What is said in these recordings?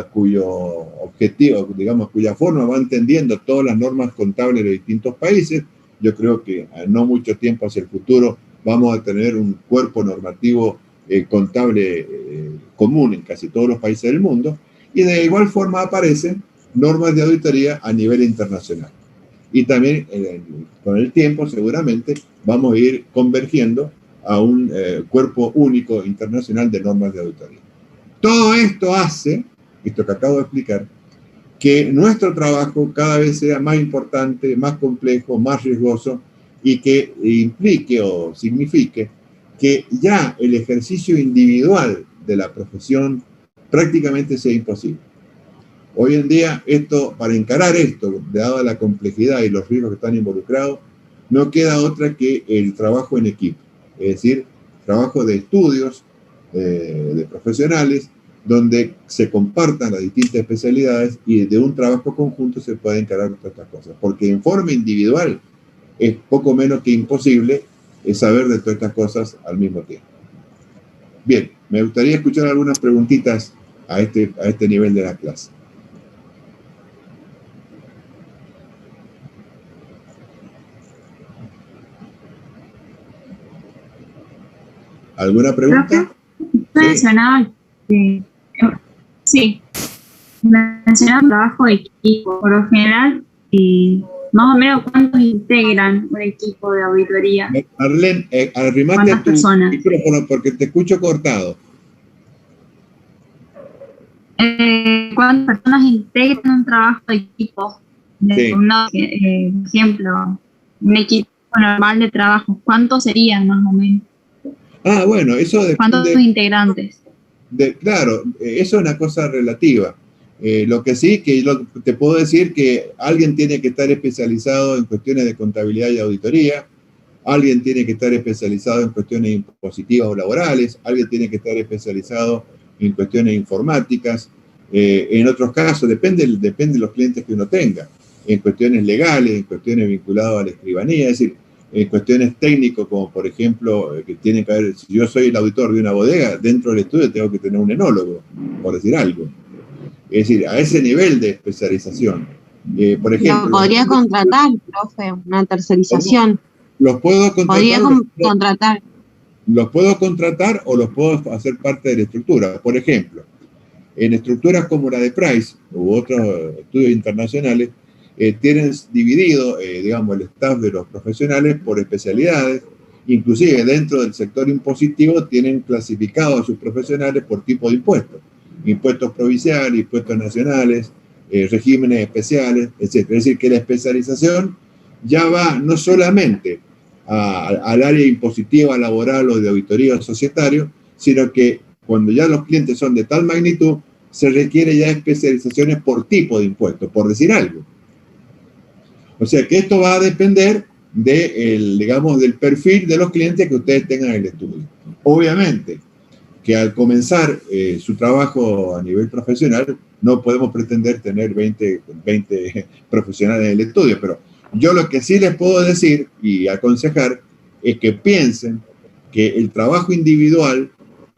cuyo objetivo, digamos, cuya forma va entendiendo todas las normas contables de distintos países. Yo creo que no mucho tiempo hacia el futuro vamos a tener un cuerpo normativo contable común en casi todos los países del mundo, y de igual forma aparecen normas de auditoría a nivel internacional. Y también con el tiempo seguramente vamos a ir convergiendo a un cuerpo único internacional de normas de auditoría. Todo esto hace, esto que acabo de explicar, que nuestro trabajo cada vez sea más importante, más complejo, más riesgoso, y que implique o signifique que ya el ejercicio individual de la profesión prácticamente sea imposible. Hoy en día, para encarar esto, dada la complejidad y los riesgos que están involucrados, no queda otra que el trabajo en equipo, es decir, trabajo de estudios de profesionales, donde se compartan las distintas especialidades y de un trabajo conjunto se pueden encarar todas estas cosas, porque en forma individual es poco menos que imposible saber de todas estas cosas al mismo tiempo. Bien, me gustaría escuchar algunas preguntitas a este nivel de la clase. ¿Alguna pregunta? Mencionaba que sí, mencionaba un trabajo de equipo. Por lo general, más o menos, ¿cuántos integran un equipo de auditoría? Arlene, arrimate a tu micrófono porque te escucho cortado. ¿Cuántas personas integran un trabajo de equipo? Sí. Por ejemplo, un equipo normal de trabajo, ¿cuántos serían más o menos? Bueno, eso depende. ¿Cuántos integrantes? Claro, eso es una cosa relativa. Lo que sí, te puedo decir que alguien tiene que estar especializado en cuestiones de contabilidad y auditoría, alguien tiene que estar especializado en cuestiones impositivas o laborales, alguien tiene que estar especializado en cuestiones informáticas, en otros casos, depende de los clientes que uno tenga, en cuestiones legales, en cuestiones vinculadas a la escribanía, es decir, en cuestiones técnicas, como por ejemplo, que tienen que haber, si yo soy el auditor de una bodega, dentro del estudio tengo que tener un enólogo, por decir algo. Es decir, a ese nivel de especialización. Por ejemplo, ¿Lo podría contratar, profe? Una tercerización. ¿Los puedo contratar? ¿Podría contratar? Los puedo contratar o los puedo hacer parte de la estructura. Por ejemplo, en estructuras como la de Price u otros estudios internacionales, tienen dividido, digamos, el staff de los profesionales por especialidades. Inclusive dentro del sector impositivo tienen clasificados a sus profesionales por tipo de impuestos. Impuestos provinciales, impuestos nacionales, regímenes especiales, etc. Es decir, que la especialización ya va no solamente al área impositiva, laboral o de auditoría societario, sino que cuando ya los clientes son de tal magnitud, se requiere ya especializaciones por tipo de impuestos, por decir algo. O sea que esto va a depender digamos, del perfil de los clientes que ustedes tengan en el estudio. Obviamente que al comenzar su trabajo a nivel profesional, no podemos pretender tener 20 profesionales en el estudio, pero yo lo que sí les puedo decir y aconsejar es que piensen que el trabajo individual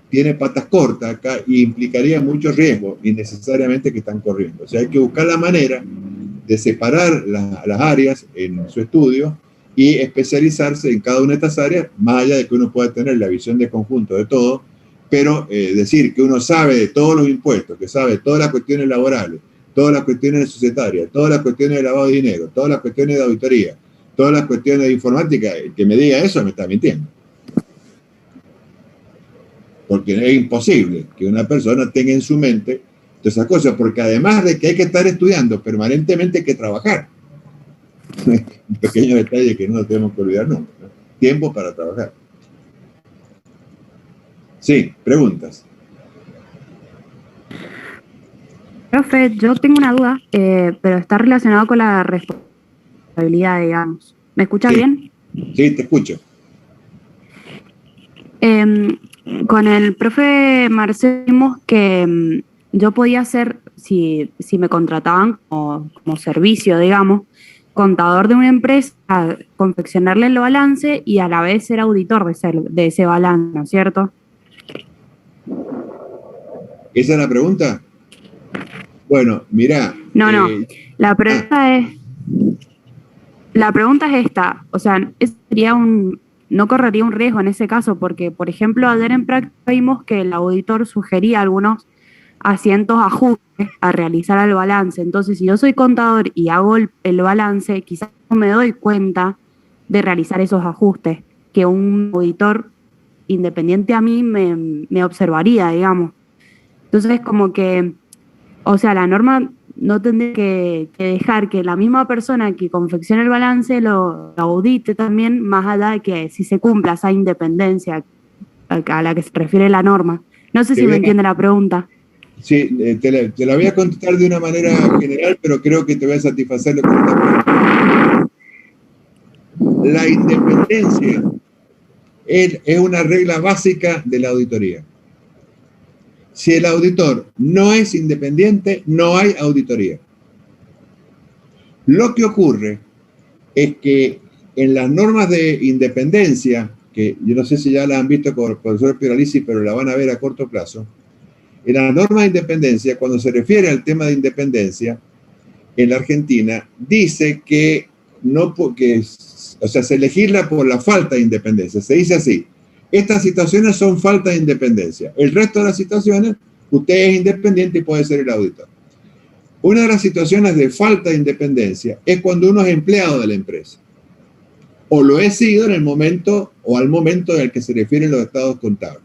tiene patas cortas acá y implicaría mucho riesgo innecesariamente que están corriendo. O sea, hay que buscar la manera de separar las áreas en su estudio y especializarse en cada una de estas áreas, más allá de que uno pueda tener la visión de conjunto de todo, pero decir que uno sabe de todos los impuestos, que sabe todas las cuestiones laborales, todas las cuestiones societarias, todas las cuestiones de lavado de dinero, todas las cuestiones de auditoría, todas las cuestiones de informática, el que me diga eso me está mintiendo. Porque es imposible que una persona tenga en su mente todas esas cosas, porque además de que hay que estar estudiando permanentemente, hay que trabajar. Un pequeño detalle que no nos tenemos que olvidar nunca, ¿no? Tiempo para trabajar. Sí, preguntas. Profe, yo tengo una duda, pero está relacionado con la responsabilidad, digamos. ¿Me escuchas bien? Sí, te escucho. Con el profe Marcelo vimos que yo podía ser, si me contrataban como servicio, digamos, contador de una empresa, confeccionarle el balance y a la vez ser auditor de ese balance, ¿no es cierto? ¿Esa es la pregunta? Bueno, mirá. No, la pregunta es esta, o sea, no correría un riesgo en ese caso, porque, por ejemplo, ayer en práctica vimos que el auditor sugería algunos ajustes a realizar al balance. Entonces, si yo soy contador y hago el balance, quizás no me doy cuenta de realizar esos ajustes que un auditor independiente a mí me observaría, digamos. Entonces, como que, o sea, la norma no tendría que dejar que la misma persona que confeccione el balance lo audite también, más allá de que si se cumpla esa independencia a la que se refiere la norma. No sé si me entiende la pregunta. Sí, te la voy a contestar de una manera general, pero creo que te voy a satisfacer lo que me estás preguntando. La independencia es una regla básica de la auditoría. Si el auditor no es independiente, no hay auditoría. Lo que ocurre es que en las normas de independencia, que yo no sé si ya la han visto con el profesor Pieralici, pero la van a ver a corto plazo, en las normas de independencia, cuando se refiere al tema de independencia, en la Argentina, dice que no, porque, o sea, se legisla por la falta de independencia. Se dice así: estas situaciones son falta de independencia. El resto de las situaciones, usted es independiente y puede ser el auditor. Una de las situaciones de falta de independencia es cuando uno es empleado de la empresa. O lo he sido en el momento o al momento en el que se refieren los estados contables.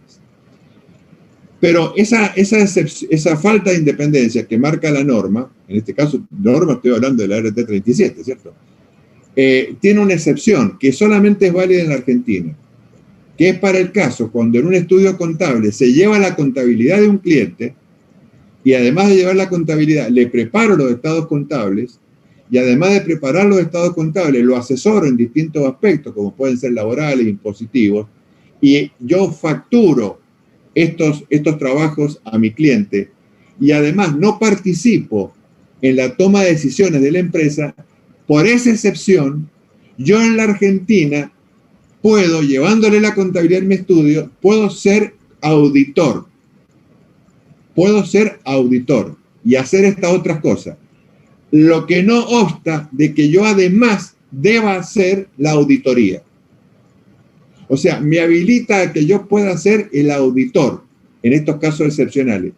Pero esa falta de independencia que marca la norma, en este caso, norma estoy hablando de la RT 37, ¿cierto? Tiene una excepción que solamente es válida en la Argentina, que es para el caso cuando en un estudio contable se lleva la contabilidad de un cliente y además de llevar la contabilidad, le preparo los estados contables y además de preparar los estados contables, lo asesoro en distintos aspectos, como pueden ser laborales, impositivos, y yo facturo estos trabajos a mi cliente y además no participo en la toma de decisiones de la empresa. Por esa excepción, yo en la Argentina puedo, llevándole la contabilidad en mi estudio, puedo ser auditor y hacer estas otras cosas. Lo que no obsta de que yo además deba hacer la auditoría. O sea, me habilita a que yo pueda ser el auditor en estos casos excepcionales,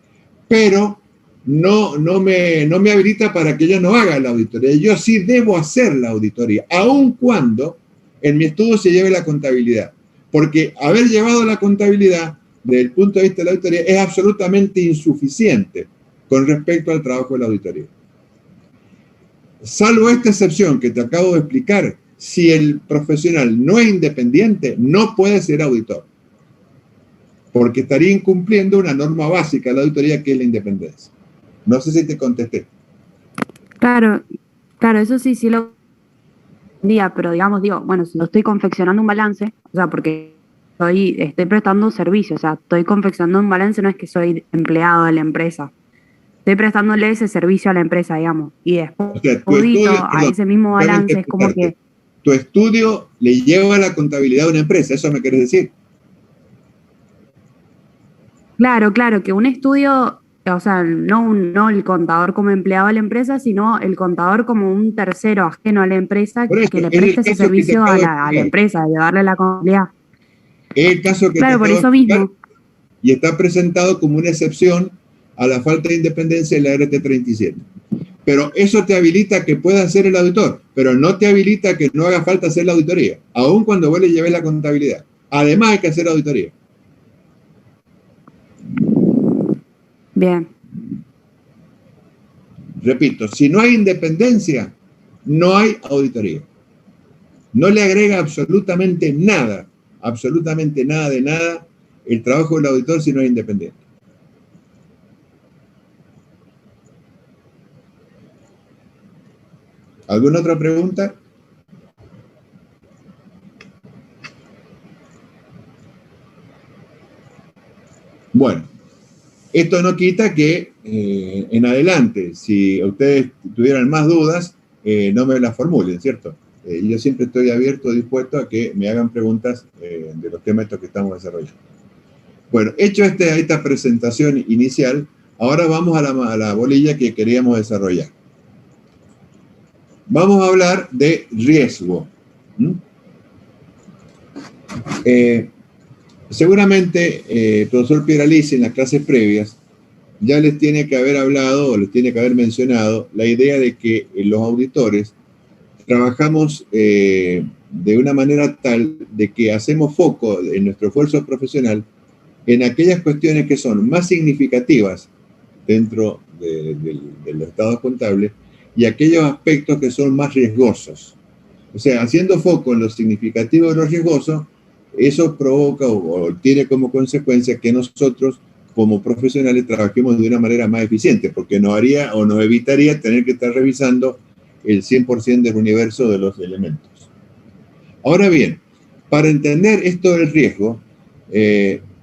pero no me habilita para que yo no haga la auditoría. Yo sí debo hacer la auditoría, aun cuando en mi estudio se lleve la contabilidad, porque haber llevado la contabilidad desde el punto de vista de la auditoría es absolutamente insuficiente con respecto al trabajo de la auditoría. Salvo esta excepción que te acabo de explicar, si el profesional no es independiente, no puede ser auditor, porque estaría incumpliendo una norma básica de la auditoría, que es la independencia. No sé si te contesté. Claro, eso sí lo entendía, pero digamos, bueno, si no estoy confeccionando un balance, o sea, porque estoy prestando un servicio, o sea, estoy confeccionando un balance, no es que soy empleado de la empresa. Estoy prestándole ese servicio a la empresa, digamos, y después a ese mismo balance es como que... Tu estudio le lleva la contabilidad a una empresa, ¿eso me quieres decir? Claro, que un estudio, o sea, no el contador como empleado de la empresa, sino el contador como un tercero ajeno a la empresa que le preste ese servicio a la empresa, de darle la contabilidad. Es el caso que claro, por eso mismo. Y está presentado como una excepción a la falta de independencia de la RT 37. Pero eso te habilita que puedas ser el auditor, pero no te habilita que no haga falta hacer la auditoría, aun cuando vos le lleves la contabilidad. Además hay que hacer auditoría. Bien. Repito, si no hay independencia, no hay auditoría. No le agrega absolutamente nada de nada el trabajo del auditor si no es independiente. ¿Alguna otra pregunta? Bueno, esto no quita que en adelante, si ustedes tuvieran más dudas, no me las formulen, ¿cierto? Yo siempre estoy abierto, dispuesto a que me hagan preguntas de los temas estos que estamos desarrollando. Bueno, hecho esta presentación inicial, Ahora vamos a la bolilla que queríamos desarrollar. Vamos a hablar de riesgo. Seguramente el profesor Pieralici en las clases previas ya les tiene que haber hablado o les tiene que haber mencionado la idea de que los auditores trabajamos de una manera tal de que hacemos foco en nuestro esfuerzo profesional en aquellas cuestiones que son más significativas dentro de los estados contables y aquellos aspectos que son más riesgosos. O sea, haciendo foco en lo significativo de lo riesgoso, eso provoca o tiene como consecuencia que nosotros como profesionales trabajemos de una manera más eficiente, porque nos haría o nos evitaría tener que estar revisando el 100% del universo de los elementos. Ahora bien, para entender esto del riesgo,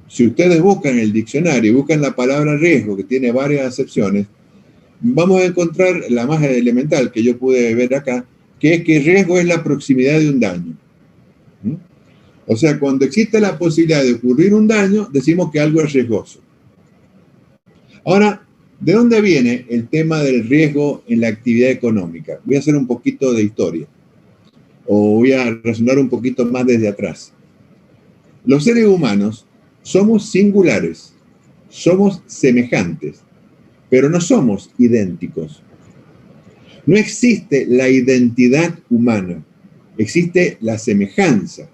si ustedes buscan en el diccionario, buscan la palabra riesgo, que tiene varias acepciones, vamos a encontrar la más elemental que yo pude ver acá, que es que riesgo es la proximidad de un daño. O sea, cuando existe la posibilidad de ocurrir un daño, decimos que algo es riesgoso. Ahora, ¿de dónde viene el tema del riesgo en la actividad económica? Voy a hacer un poquito de historia, o voy a razonar un poquito más desde atrás. Los seres humanos somos singulares, somos semejantes, pero no somos idénticos. No existe la identidad humana, existe la semejanza.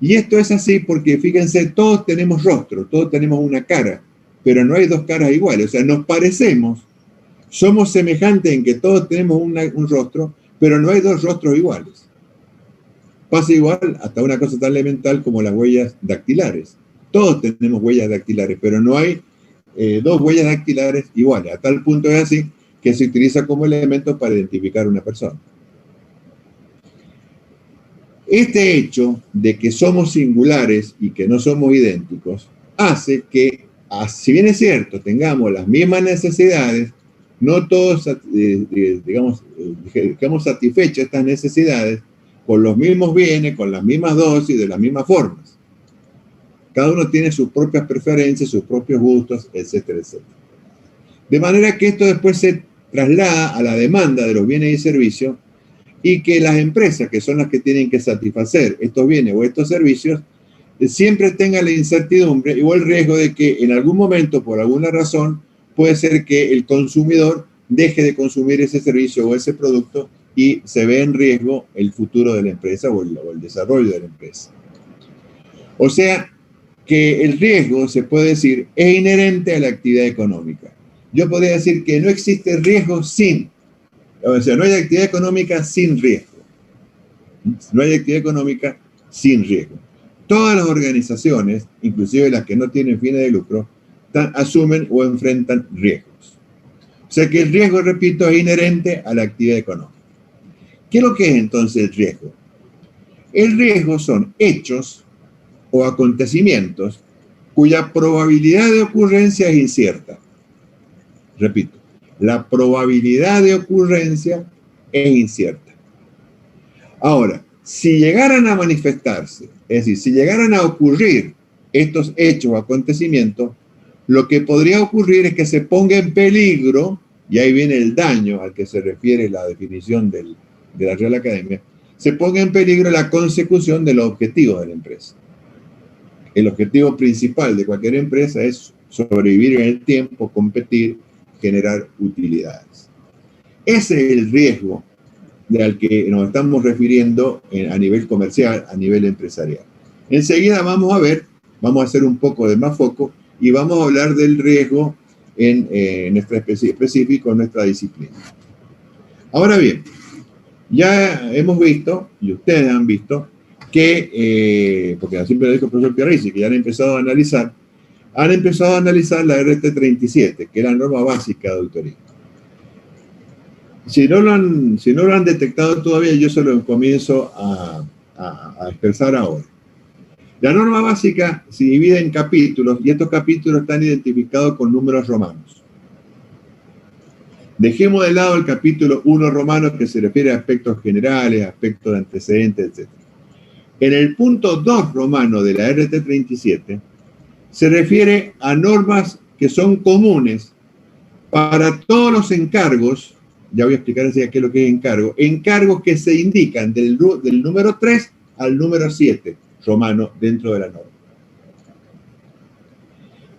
Y esto es así porque, fíjense, todos tenemos rostro, todos tenemos una cara, pero no hay dos caras iguales. O sea, nos parecemos, somos semejantes en que todos tenemos un rostro, pero no hay dos rostros iguales. Pasa igual hasta una cosa tan elemental como las huellas dactilares. Todos tenemos huellas dactilares, pero no hay dos huellas dactilares iguales. A tal punto es así que se utiliza como elemento para identificar a una persona. Este hecho de que somos singulares y que no somos idénticos hace que, si bien es cierto, tengamos las mismas necesidades, no todos, digamos, satisfechos estas necesidades con los mismos bienes, con las mismas dosis, de las mismas formas. Cada uno tiene sus propias preferencias, sus propios gustos, etcétera, etcétera. De manera que esto después se traslada a la demanda de los bienes y servicios y que las empresas, que son las que tienen que satisfacer estos bienes o estos servicios, siempre tengan la incertidumbre o el riesgo de que en algún momento, por alguna razón, puede ser que el consumidor deje de consumir ese servicio o ese producto y se ve en riesgo el futuro de la empresa o el desarrollo de la empresa. O sea, que el riesgo, se puede decir, es inherente a la actividad económica. Yo podría decir que no existe riesgo o sea, no hay actividad económica sin riesgo. No hay actividad económica sin riesgo. Todas las organizaciones, inclusive las que no tienen fines de lucro, asumen o enfrentan riesgos. O sea que el riesgo, repito, es inherente a la actividad económica. ¿Qué es lo que es entonces el riesgo? El riesgo son hechos o acontecimientos cuya probabilidad de ocurrencia es incierta. Repito, la probabilidad de ocurrencia es incierta. Ahora, si llegaran a manifestarse, es decir, si llegaran a ocurrir estos hechos o acontecimientos, lo que podría ocurrir es que se ponga en peligro, y ahí viene el daño al que se refiere la definición de la Real Academia, se ponga en peligro la consecución de los objetivos de la empresa. El objetivo principal de cualquier empresa es sobrevivir en el tiempo, competir, generar utilidades. Ese es el riesgo al que nos estamos refiriendo a nivel comercial, a nivel empresarial. Enseguida vamos a hacer un poco de más foco y vamos a hablar del riesgo en nuestra específico, en nuestra disciplina. Ahora bien, ya hemos visto, y ustedes han visto, que, porque siempre lo dijo el profesor Pieralici, que ya han empezado a analizar la RT37, que es la norma básica de auditoría. Si no lo han detectado todavía, yo se lo comienzo a expresar ahora. La norma básica se divide en capítulos y estos capítulos están identificados con números romanos. Dejemos de lado el capítulo 1 romano que se refiere a aspectos generales, aspectos de antecedentes, etc. En el punto 2 romano de la RT37 se refiere a normas que son comunes para todos los encargos. Ya voy a explicar enseguida qué es lo que es encargo. Encargos que se indican del número 3 al número 7 romano dentro de la norma.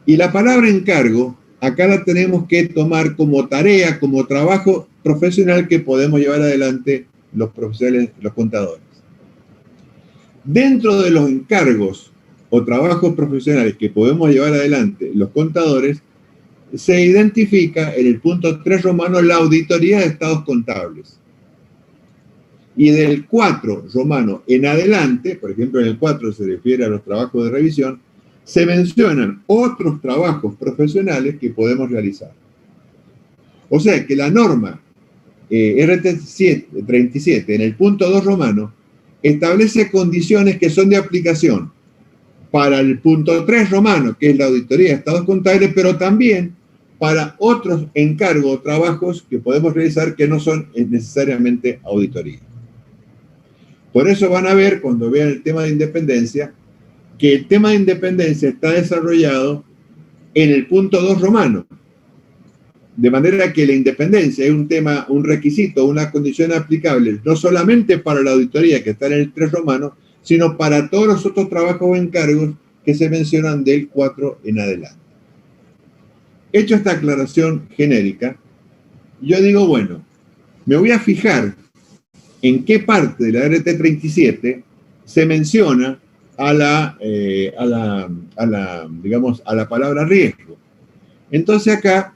Y la palabra encargo, acá la tenemos que tomar como tarea, como trabajo profesional que podemos llevar adelante los profesionales, los contadores. Dentro de los encargos o trabajos profesionales que podemos llevar adelante los contadores, se identifica en el punto 3 romano la auditoría de estados contables. Y del 4 romano en adelante, por ejemplo en el 4 se refiere a los trabajos de revisión, se mencionan otros trabajos profesionales que podemos realizar. O sea que la norma RT37 en el punto 2 romano establece condiciones que son de aplicación para el punto 3 romano, que es la auditoría de estados contables, pero también para otros encargos o trabajos que podemos realizar que no son necesariamente auditoría. Por eso van a ver, cuando vean el tema de independencia, que el tema de independencia está desarrollado en el punto 2 romano. De manera que la independencia es un tema, un requisito, una condición aplicable, no solamente para la auditoría que está en el 3 romano, sino para todos los otros trabajos o encargos que se mencionan del 4 en adelante. Hecho esta aclaración genérica, yo digo, bueno, me voy a fijar en qué parte de la RT37 se menciona a la palabra riesgo. Entonces acá,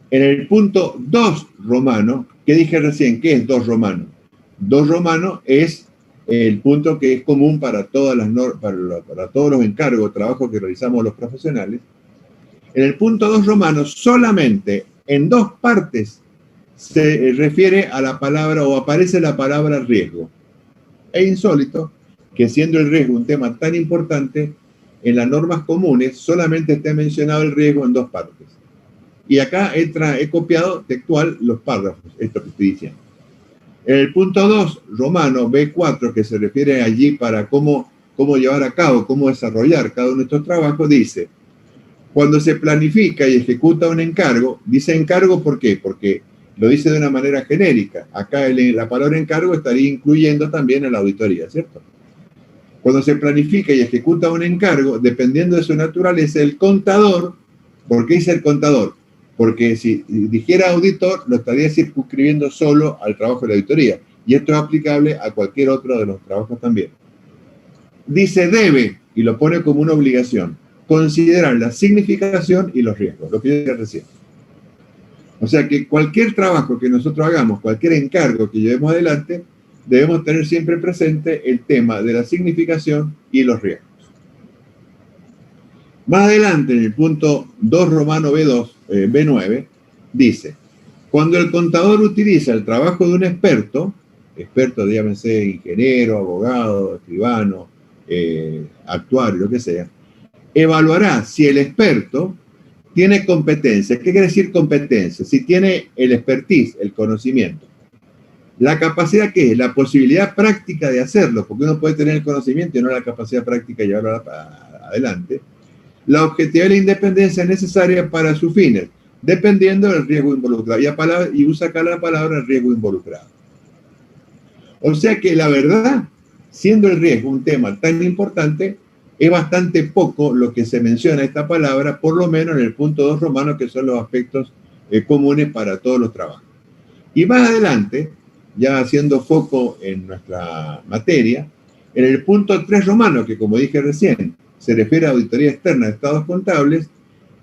en el punto 2 romano, que dije recién, ¿qué es 2 romano? 2 romano es el punto que es común para todas las para todos los encargos, trabajos que realizamos los profesionales. En el punto 2 romano, solamente en 2 partes se refiere a la palabra o aparece la palabra riesgo. Es insólito que, siendo el riesgo un tema tan importante, en las normas comunes solamente esté mencionado el riesgo en 2 partes. Y acá he copiado textual los párrafos, esto que estoy diciendo. En el punto 2 romano, B4, que se refiere allí para cómo llevar a cabo, cómo desarrollar cada uno de estos trabajos, dice: cuando se planifica y ejecuta un encargo, dice encargo, ¿por qué? Porque lo dice de una manera genérica. Acá la palabra encargo estaría incluyendo también a la auditoría, ¿cierto? Cuando se planifica y ejecuta un encargo, dependiendo de su naturaleza, el contador, ¿por qué dice el contador? Porque si dijera auditor, lo estaría circunscribiendo solo al trabajo de la auditoría. Y esto es aplicable a cualquier otro de los trabajos también. Dice debe, y lo pone como una obligación, considerar la significación y los riesgos, lo que yo dije recién. O sea que cualquier trabajo que nosotros hagamos, cualquier encargo que llevemos adelante, debemos tener siempre presente el tema de la significación y los riesgos. Más adelante, en el punto 2 romano B9, dice: cuando el contador utiliza el trabajo de un experto, dígase ingeniero, abogado, escribano, actuario, lo que sea, evaluará si el experto tiene competencia. ¿Qué quiere decir competencia? Si tiene el expertise, el conocimiento. La capacidad, ¿qué es? La posibilidad práctica de hacerlo, porque uno puede tener el conocimiento y no la capacidad práctica de llevarlo adelante. La objetividad y la independencia necesaria para sus fines, dependiendo del riesgo involucrado. Y usa acá la palabra riesgo involucrado. O sea que la verdad, siendo el riesgo un tema tan importante, es bastante poco lo que se menciona esta palabra, por lo menos en el punto 2 romano, que son los aspectos comunes para todos los trabajos. Y más adelante, ya haciendo foco en nuestra materia, en el punto 3 romano, que como dije recién, se refiere a auditoría externa de estados contables,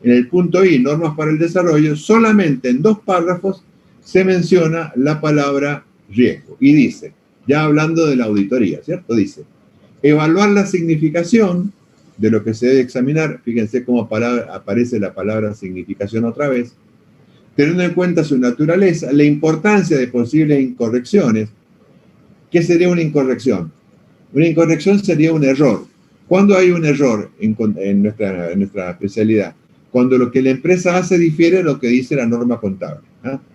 en el punto I, normas para el desarrollo, solamente en 2 párrafos se menciona la palabra riesgo. Y dice, ya hablando de la auditoría, ¿cierto? Dice: evaluar la significación de lo que se debe examinar. Fíjense cómo aparece la palabra significación otra vez. Teniendo en cuenta su naturaleza, la importancia de posibles incorrecciones. ¿Qué sería una incorrección? Una incorrección sería un error. ¿Cuándo hay un error en nuestra especialidad? Cuando lo que la empresa hace difiere de lo que dice la norma contable.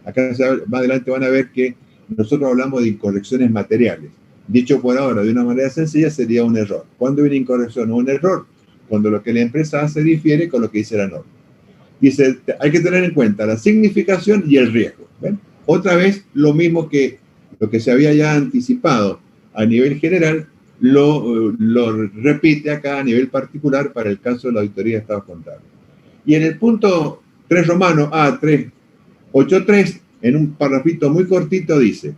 Acá más adelante van a ver que nosotros hablamos de incorrecciones materiales. Dicho por ahora de una manera sencilla, sería un error. ¿Cuándo hay una incorrección o un error? cuando lo que la empresa hace difiere con lo que dice la norma. Dice, hay que tener en cuenta la significación y el riesgo. ¿Ven? Otra vez, lo mismo que lo que se había ya anticipado a nivel general, lo repite acá a nivel particular para el caso de la auditoría de estados contables. Y en el punto 3 romano A383, en un parrafito muy cortito dice,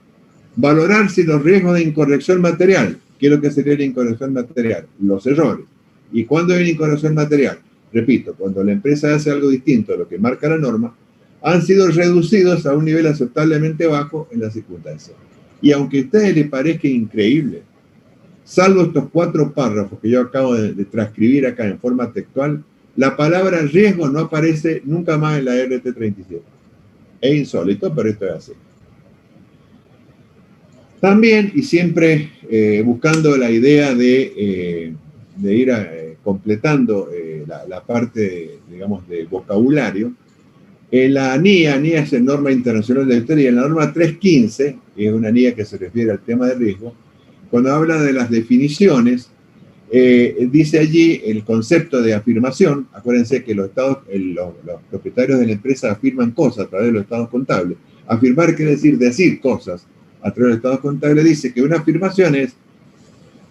valorar si los riesgos de incorrección material, ¿qué es lo que sería la incorrección material? Los errores. ¿Y cuándo hay una incorrección material? Repito, cuando la empresa hace algo distinto a lo que marca la norma, han sido reducidos a un nivel aceptablemente bajo en las circunstancias. Y aunque a ustedes les parezca increíble, salvo estos 4 párrafos que yo acabo de transcribir acá en forma textual, la palabra riesgo no aparece nunca más en la RT 37. Es insólito, pero esto es así. También, y siempre buscando la idea de ir completando la parte, digamos, del vocabulario, la NIA es la Norma Internacional de Auditoría, la norma 315, que es una NIA que se refiere al tema de riesgo, cuando habla de las definiciones, dice allí el concepto de afirmación. Acuérdense que los propietarios de la empresa afirman cosas a través de los estados contables. Afirmar quiere decir cosas a través de los estados contables. Dice que una afirmación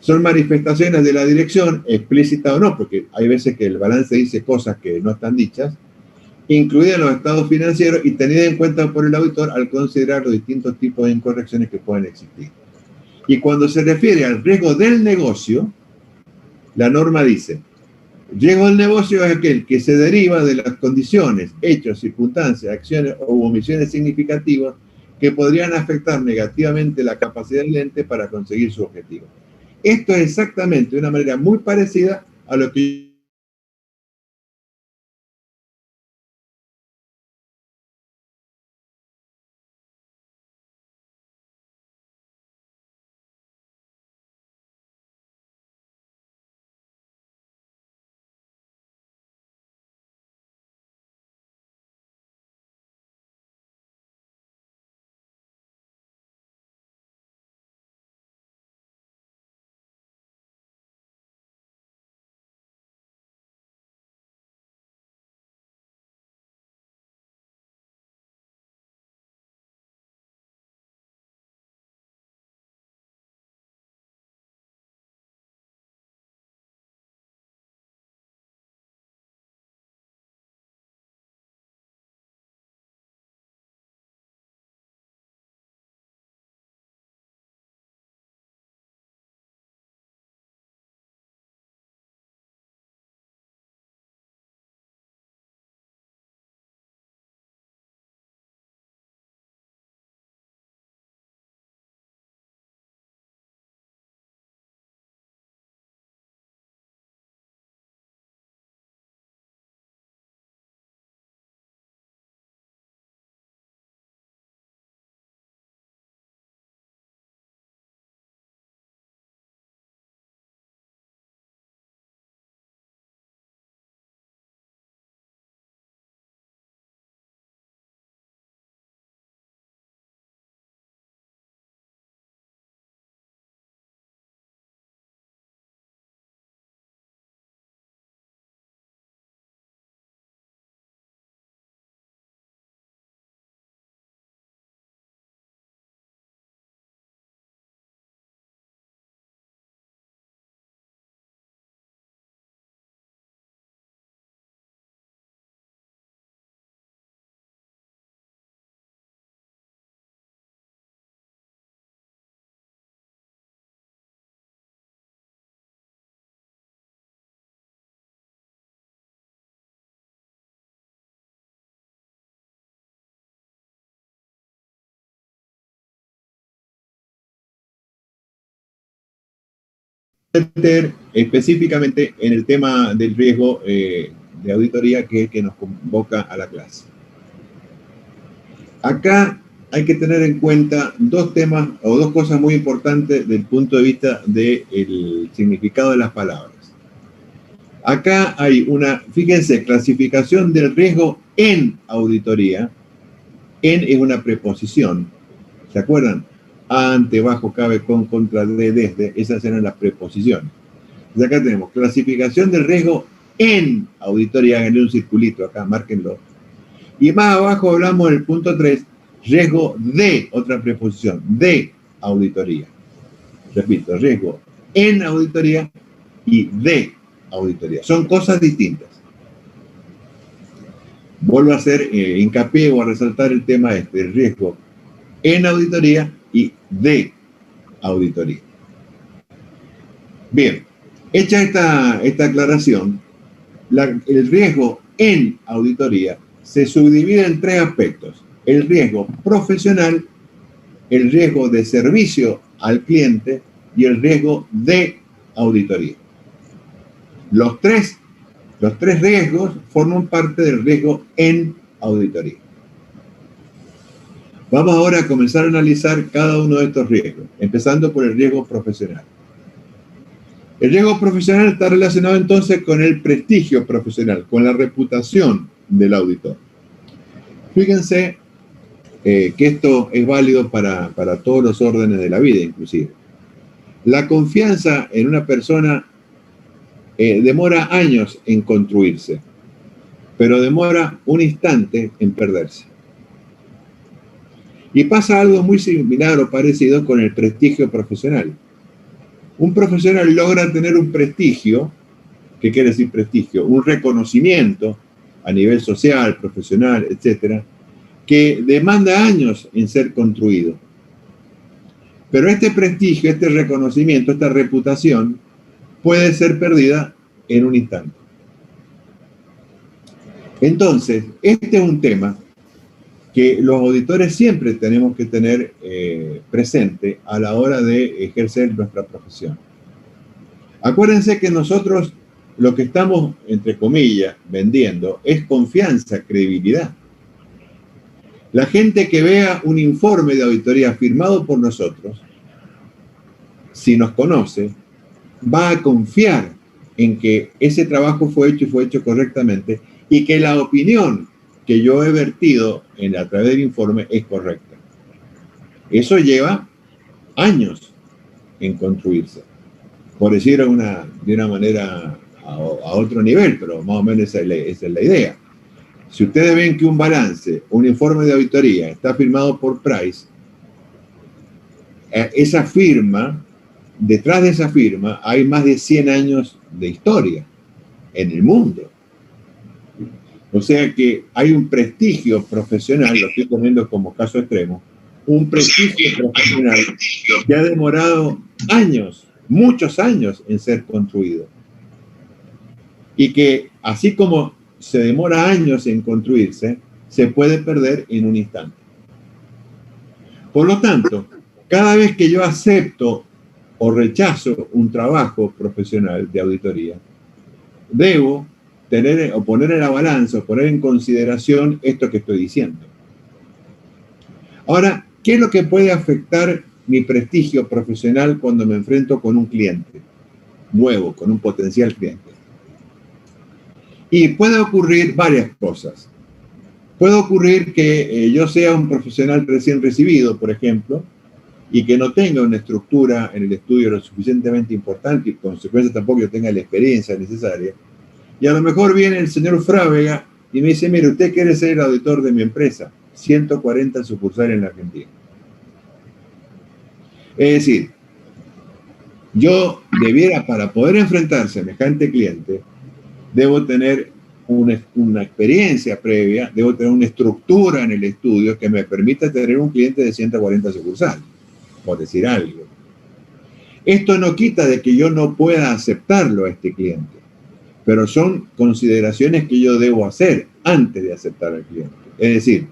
son manifestaciones de la dirección, explícita o no, porque hay veces que el balance dice cosas que no están dichas, incluida en los estados financieros y tenida en cuenta por el auditor al considerar los distintos tipos de incorrecciones que pueden existir. Y cuando se refiere al riesgo del negocio, la norma dice, riesgo del negocio es aquel que se deriva de las condiciones, hechos, circunstancias, acciones o omisiones significativas que podrían afectar negativamente la capacidad del ente para conseguir su objetivo. Esto es exactamente de una manera muy parecida a lo que específicamente en el tema del riesgo de auditoría, que es el que nos convoca a la clase. Acá hay que tener en cuenta 2 temas o 2 cosas muy importantes desde el punto de vista del significado de las palabras. Acá hay una, fíjense, clasificación del riesgo en auditoría. En es una preposición. ¿Se acuerdan? Ante, bajo, cabe, con, contra, de, desde. Esas eran las preposiciones. Y acá tenemos clasificación del riesgo en auditoría, háganle un circulito acá, márquenlo. Y más abajo hablamos del punto 3, riesgo de, otra preposición, de auditoría. Repito, riesgo en auditoría y de auditoría. Son cosas distintas. Vuelvo a hacer hincapié o a resaltar el tema este, el riesgo en auditoría y de auditoría. Bien, hecha esta aclaración, el riesgo en auditoría se subdivide en 3 aspectos. El riesgo profesional, el riesgo de servicio al cliente y el riesgo de auditoría. Los tres riesgos forman parte del riesgo en auditoría. Vamos ahora a comenzar a analizar cada uno de estos riesgos, empezando por el riesgo profesional. El riesgo profesional está relacionado entonces con el prestigio profesional, con la reputación del auditor. Fíjense que esto es válido para todos los órdenes de la vida, inclusive. La confianza en una persona demora años en construirse, pero demora un instante en perderse. Y pasa algo muy similar o parecido con el prestigio profesional. Un profesional logra tener un prestigio, ¿qué quiere decir prestigio? Un reconocimiento a nivel social, profesional, etcétera, que demanda años en ser construido. Pero este prestigio, este reconocimiento, esta reputación, puede ser perdida en un instante. Entonces, este es un tema que los auditores siempre tenemos que tener presente a la hora de ejercer nuestra profesión. Acuérdense que nosotros lo que estamos, entre comillas, vendiendo es confianza, credibilidad. La gente que vea un informe de auditoría firmado por nosotros, si nos conoce, va a confiar en que ese trabajo fue hecho y fue hecho correctamente y que la opinión que yo he vertido a través del informe es correcta. Eso lleva años en construirse, por decir de una manera a otro nivel, pero más o menos esa es la idea. Si ustedes ven que un balance, un informe de auditoría está firmado por Price, esa firma, detrás de esa firma hay más de 100 años de historia en el mundo. O sea que hay un prestigio profesional, lo estoy poniendo como caso extremo, un prestigio profesional que ha demorado años, muchos años en ser construido. Y que así como se demora años en construirse, se puede perder en un instante. Por lo tanto, cada vez que yo acepto o rechazo un trabajo profesional de auditoría, debo tener o poner en la balanza o poner en consideración esto que estoy diciendo. Ahora, ¿qué es lo que puede afectar mi prestigio profesional cuando me enfrento con un cliente nuevo, con un potencial cliente? Y puede ocurrir varias cosas. Puede ocurrir que yo sea un profesional recién recibido, por ejemplo, y que no tenga una estructura en el estudio lo suficientemente importante y por consecuencia tampoco yo tenga la experiencia necesaria. Y a lo mejor viene el señor Frávega y me dice, mire, usted quiere ser el auditor de mi empresa, 140 sucursales en la Argentina. Es decir, yo debiera, para poder enfrentar a semejante cliente, debo tener una experiencia previa, debo tener una estructura en el estudio que me permita tener un cliente de 140 sucursales, por decir algo. Esto no quita de que yo no pueda aceptarlo a este cliente, pero son consideraciones que yo debo hacer antes de aceptar al cliente. Es decir,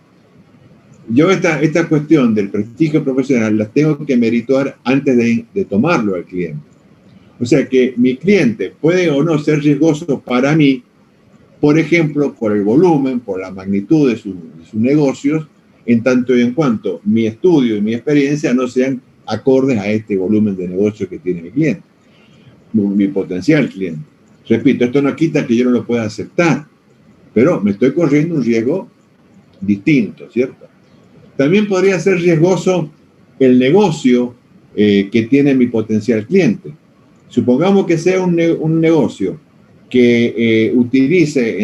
yo esta cuestión del prestigio profesional las tengo que merituar antes de tomarlo al cliente. O sea que mi cliente puede o no ser riesgoso para mí, por ejemplo, por el volumen, por la magnitud de sus negocios, en tanto y en cuanto mi estudio y mi experiencia no sean acordes a este volumen de negocio que tiene mi cliente, mi potencial cliente. Repito, esto no quita que yo no lo pueda aceptar, pero me estoy corriendo un riesgo distinto, ¿cierto? También podría ser riesgoso el negocio que tiene mi potencial cliente. Supongamos que sea un negocio que utilice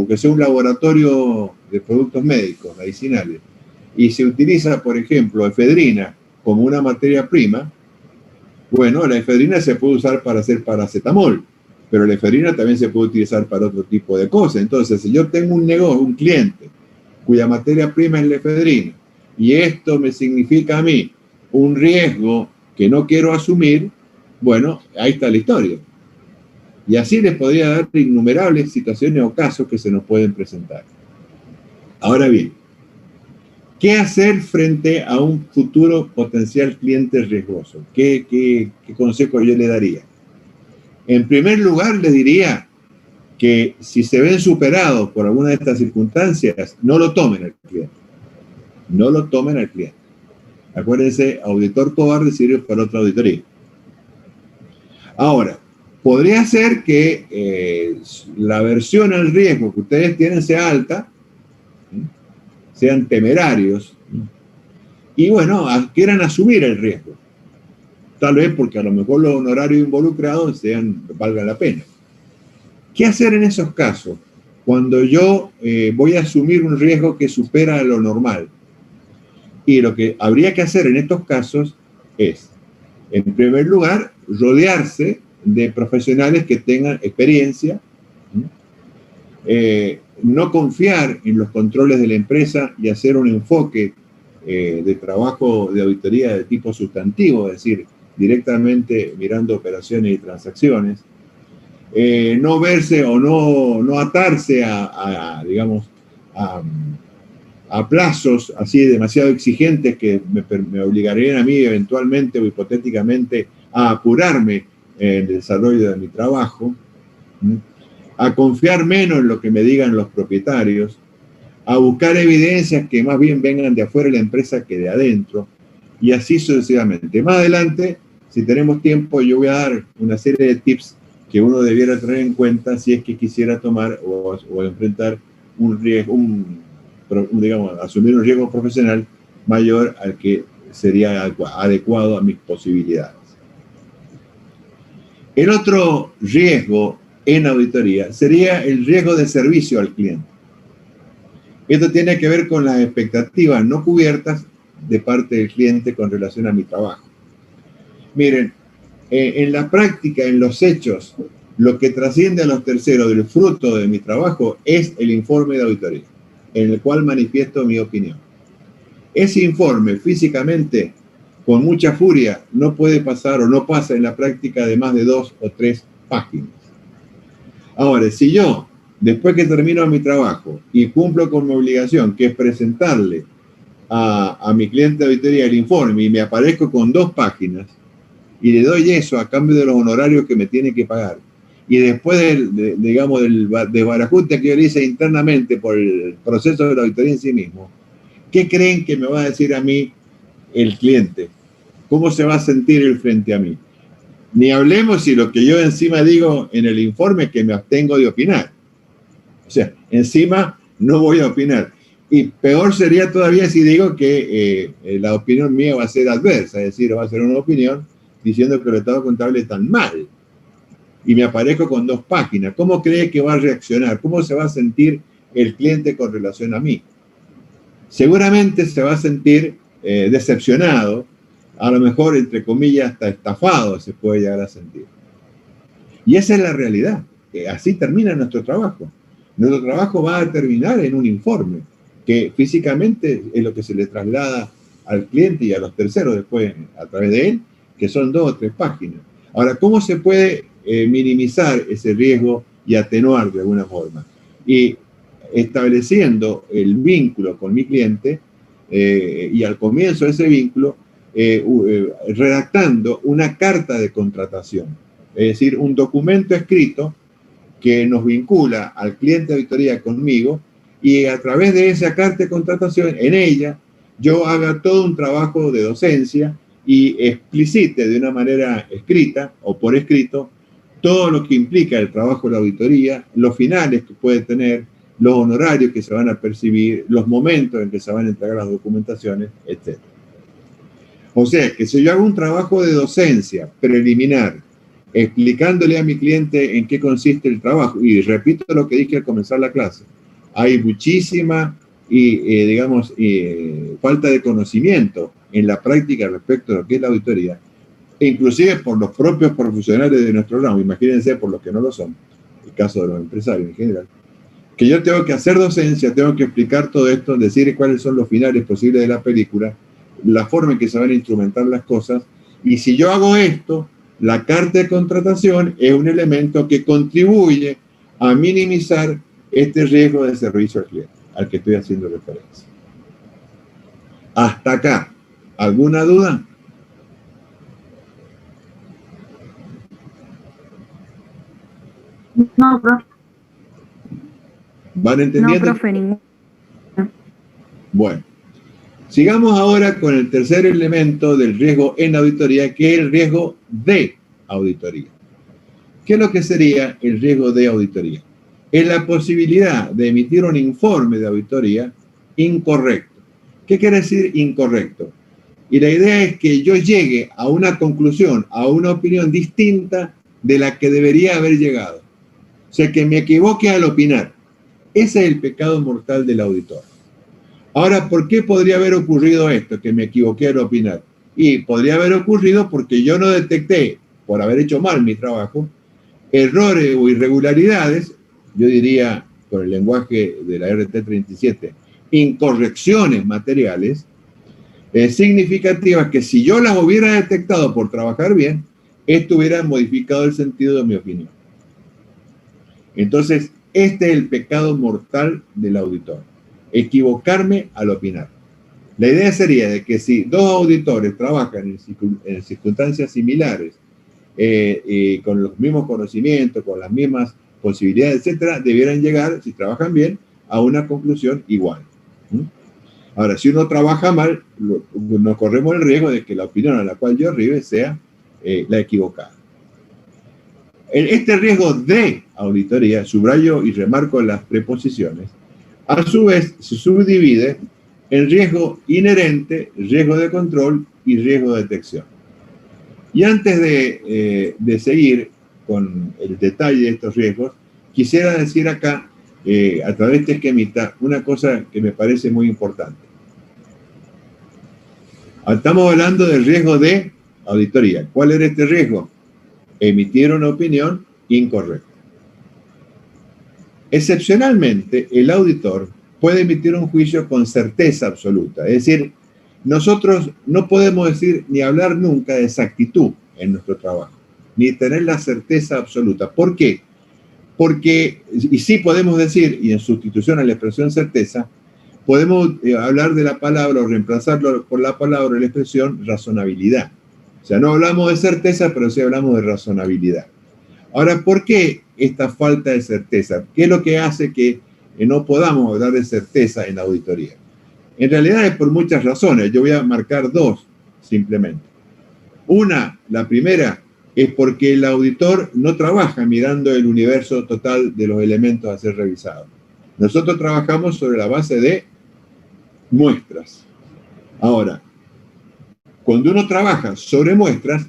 que sea un laboratorio de productos médicos, medicinales, y se utiliza, por ejemplo, efedrina como una materia prima. Bueno, la efedrina se puede usar para hacer paracetamol, pero la efedrina también se puede utilizar para otro tipo de cosas. Entonces, si yo tengo un negocio, un cliente, cuya materia prima es la efedrina, y esto me significa a mí un riesgo que no quiero asumir, bueno, ahí está la historia. Y así les podría dar innumerables situaciones o casos que se nos pueden presentar. Ahora bien, ¿qué hacer frente a un futuro potencial cliente riesgoso? ¿Qué consejo yo le daría? En primer lugar, le diría que si se ven superados por alguna de estas circunstancias, no lo tomen al cliente. No lo tomen al cliente. Acuérdense, auditor cobarde sirve para otra auditoría. Ahora, podría ser que la aversión al riesgo que ustedes tienen sea alta, sean temerarios, y bueno, quieran asumir el riesgo. Tal vez porque a lo mejor los honorarios involucrados valgan la pena. ¿Qué hacer en esos casos? Cuando yo voy a asumir un riesgo que supera lo normal. Y lo que habría que hacer en estos casos es, en primer lugar, rodearse de profesionales que tengan experiencia, no confiar en los controles de la empresa y hacer un enfoque de trabajo de auditoría de tipo sustantivo, es decir, directamente mirando operaciones y transacciones, no verse o no atarse digamos, a plazos así demasiado exigentes que me obligarían a mí eventualmente o hipotéticamente a apurarme en el desarrollo de mi trabajo, a confiar menos en lo que me digan los propietarios, a buscar evidencias que más bien vengan de afuera de la empresa que de adentro, y así sucesivamente. Más adelante, si tenemos tiempo, yo voy a dar una serie de tips que uno debiera tener en cuenta si es que quisiera tomar o enfrentar un riesgo, digamos, asumir un riesgo profesional mayor al que sería adecuado a mis posibilidades. El otro riesgo en auditoría sería el riesgo de servicio al cliente. Esto tiene que ver con las expectativas no cubiertas de parte del cliente con relación a mi trabajo. Miren, en la práctica, en los hechos, lo que trasciende a los terceros del fruto de mi trabajo es el informe de auditoría, en el cual manifiesto mi opinión. Ese informe físicamente, con mucha furia, no puede pasar o no pasa en la práctica de más de 2 o 3 páginas. Ahora, si yo, después que termino mi trabajo y cumplo con mi obligación, que es presentarle a mi cliente de auditoría el informe, y me aparezco con 2 páginas, y le doy eso a cambio de los honorarios que me tiene que pagar, y después digamos, del desbarajuste que yo le hice internamente por el proceso de la auditoría en sí mismo, ¿qué creen que me va a decir a mí el cliente? ¿Cómo se va a sentir él frente a mí? Ni hablemos si lo que yo encima digo en el informe es que me abstengo de opinar. O sea, encima no voy a opinar. Y peor sería todavía si digo que la opinión mía va a ser adversa, es decir, va a ser una opinión diciendo que el estado contable está mal. Y me aparezco con 2 páginas. ¿Cómo cree que va a reaccionar? ¿Cómo se va a sentir el cliente con relación a mí? Seguramente se va a sentir decepcionado, a lo mejor, entre comillas, hasta estafado se puede llegar a sentir. Y esa es la realidad. Así termina nuestro trabajo. Nuestro trabajo va a terminar en un informe, que físicamente es lo que se le traslada al cliente y a los terceros después a través de él, que son 2 o 3 páginas. Ahora, ¿cómo se puede minimizar ese riesgo y atenuar de alguna forma? Y estableciendo el vínculo con mi cliente y al comienzo de ese vínculo, redactando una carta de contratación, es decir, un documento escrito que nos vincula al cliente de auditoría conmigo, y a través de esa carta de contratación, en ella, yo haga todo un trabajo de docencia y explicite de una manera escrita o por escrito todo lo que implica el trabajo de la auditoría, los finales que puede tener, los honorarios que se van a percibir, los momentos en que se van a entregar las documentaciones, etc. O sea, que si yo hago un trabajo de docencia preliminar explicándole a mi cliente en qué consiste el trabajo. Y repito lo que dije al comenzar la clase. Hay muchísima falta de conocimiento en la práctica respecto a lo que es la auditoría, e inclusive por los propios profesionales de nuestro ramo, imagínense por los que no lo son, el caso de los empresarios en general, que yo tengo que hacer docencia, tengo que explicar todo esto, decir cuáles son los finales posibles de la película, la forma en que se van a instrumentar las cosas, y si yo hago esto, la carta de contratación es un elemento que contribuye a minimizar este riesgo de servicio al cliente, al que estoy haciendo referencia. Hasta acá, ¿alguna duda? No, profe. ¿Van entendiendo? No, profe, ningún. Bueno, sigamos ahora con el tercer elemento del riesgo en auditoría, que es el riesgo de auditoría. ¿Qué es lo que sería el riesgo de auditoría? Es la posibilidad de emitir un informe de auditoría incorrecto. ¿Qué quiere decir incorrecto? Y la idea es que yo llegue a una conclusión, a una opinión distinta de la que debería haber llegado. O sea, que me equivoque al opinar. Ese es el pecado mortal del auditor. Ahora, ¿por qué podría haber ocurrido esto, que me equivoqué al opinar? Y podría haber ocurrido porque yo no detecté, por haber hecho mal mi trabajo, errores o irregularidades, yo diría, con el lenguaje de la RT37, incorrecciones materiales, significativas que si yo las hubiera detectado por trabajar bien, esto hubiera modificado el sentido de mi opinión. Entonces, este es el pecado mortal del auditor, equivocarme al opinar. La idea sería de que si dos auditores trabajan en circunstancias similares, con los mismos conocimientos, con las mismas posibilidades, etcétera, debieran llegar, si trabajan bien, a una conclusión igual. Ahora, si uno trabaja mal, nos corremos el riesgo de que la opinión a la cual yo arribe sea la equivocada. Este riesgo de auditoría, subrayo y remarco las preposiciones, a su vez se subdivide en riesgo inherente, riesgo de control y riesgo de detección. Y antes de seguir con el detalle de estos riesgos, quisiera decir acá, a través de este esquemita, una cosa que me parece muy importante. Estamos hablando del riesgo de auditoría. ¿Cuál era este riesgo? Emitir una opinión incorrecta. Excepcionalmente, el auditor puede emitir un juicio con certeza absoluta. Es decir, nosotros no podemos decir ni hablar nunca de exactitud en nuestro trabajo, ni tener la certeza absoluta. ¿Por qué? Porque, y sí podemos decir, y en sustitución a la expresión certeza, podemos hablar de la palabra o reemplazarlo por la palabra o la expresión razonabilidad. O sea, no hablamos de certeza, pero sí hablamos de razonabilidad. Ahora, ¿por qué esta falta de certeza? ¿Qué es lo que hace que no podamos hablar de certeza en la auditoría? En realidad es por muchas razones. Yo voy a marcar dos, simplemente. La primera, es porque el auditor no trabaja mirando el universo total de los elementos a ser revisados. Nosotros trabajamos sobre la base de muestras. Ahora, cuando uno trabaja sobre muestras,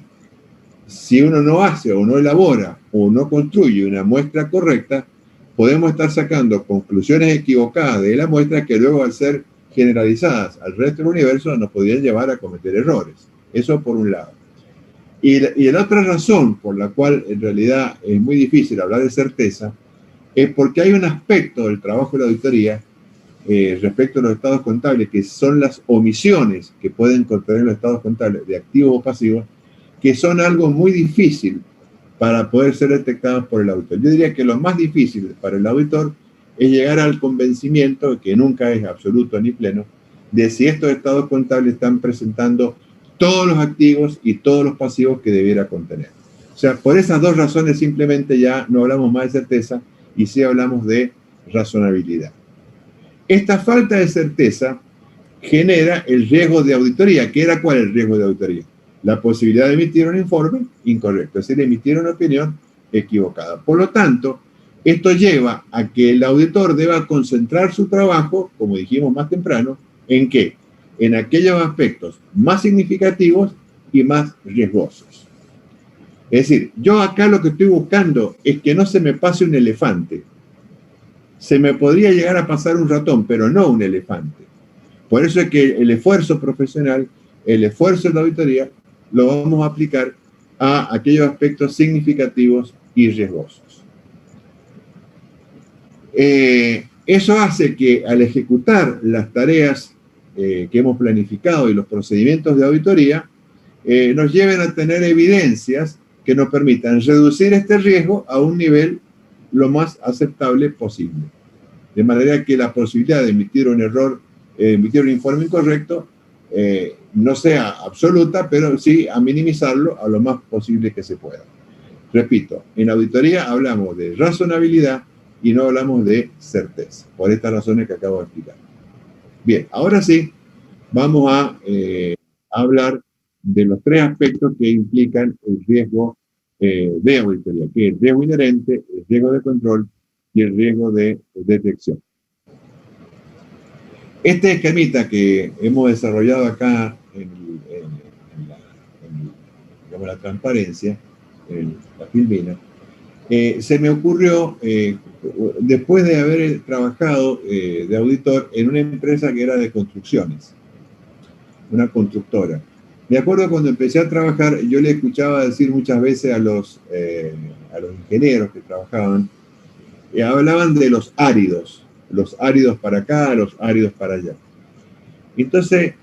si uno no hace o no elabora o no construye una muestra correcta, podemos estar sacando conclusiones equivocadas de la muestra que luego, al ser generalizadas al resto del universo, nos podrían llevar a cometer errores. Eso por un lado. Y la otra razón por la cual en realidad es muy difícil hablar de certeza es porque hay un aspecto del trabajo de la auditoría respecto a los estados contables, que son las omisiones que pueden contener los estados contables de activos o pasivos, que son algo muy difícil para poder ser detectados por el auditor. Yo diría que lo más difícil para el auditor es llegar al convencimiento, que nunca es absoluto ni pleno, de si estos estados contables están presentando todos los activos y todos los pasivos que debiera contener. O sea, por esas dos razones simplemente ya no hablamos más de certeza y sí hablamos de razonabilidad. Esta falta de certeza genera el riesgo de auditoría. ¿Qué era cuál el riesgo de auditoría? La posibilidad de emitir un informe incorrecto, es decir, emitir una opinión equivocada. Por lo tanto, esto lleva a que el auditor deba concentrar su trabajo, como dijimos más temprano, ¿en qué? En aquellos aspectos más significativos y más riesgosos. Es decir, yo acá lo que estoy buscando es que no se me pase un elefante. Se me podría llegar a pasar un ratón, pero no un elefante. Por eso es que el esfuerzo profesional, el esfuerzo de la auditoría, lo vamos a aplicar a aquellos aspectos significativos y riesgosos. Eso hace que al ejecutar las tareas que hemos planificado y los procedimientos de auditoría, nos lleven a tener evidencias que nos permitan reducir este riesgo a un nivel lo más aceptable posible. De manera que la posibilidad de emitir un error, emitir un informe incorrecto, no sea absoluta, pero sí a minimizarlo a lo más posible que se pueda. Repito, en auditoría hablamos de razonabilidad y no hablamos de certeza, por estas razones que acabo de explicar. Bien, ahora sí, vamos a hablar de los tres aspectos que implican el riesgo de auditoría, que es el riesgo inherente, el riesgo de control y el riesgo de detección. Este esquemita que hemos desarrollado acá en la transparencia, en la filmina, se me ocurrió después de haber trabajado de auditor en una empresa que era de construcciones, una constructora. Me acuerdo cuando empecé a trabajar, yo le escuchaba decir muchas veces a los ingenieros que trabajaban, hablaban de los áridos para acá, los áridos para allá. Entonces,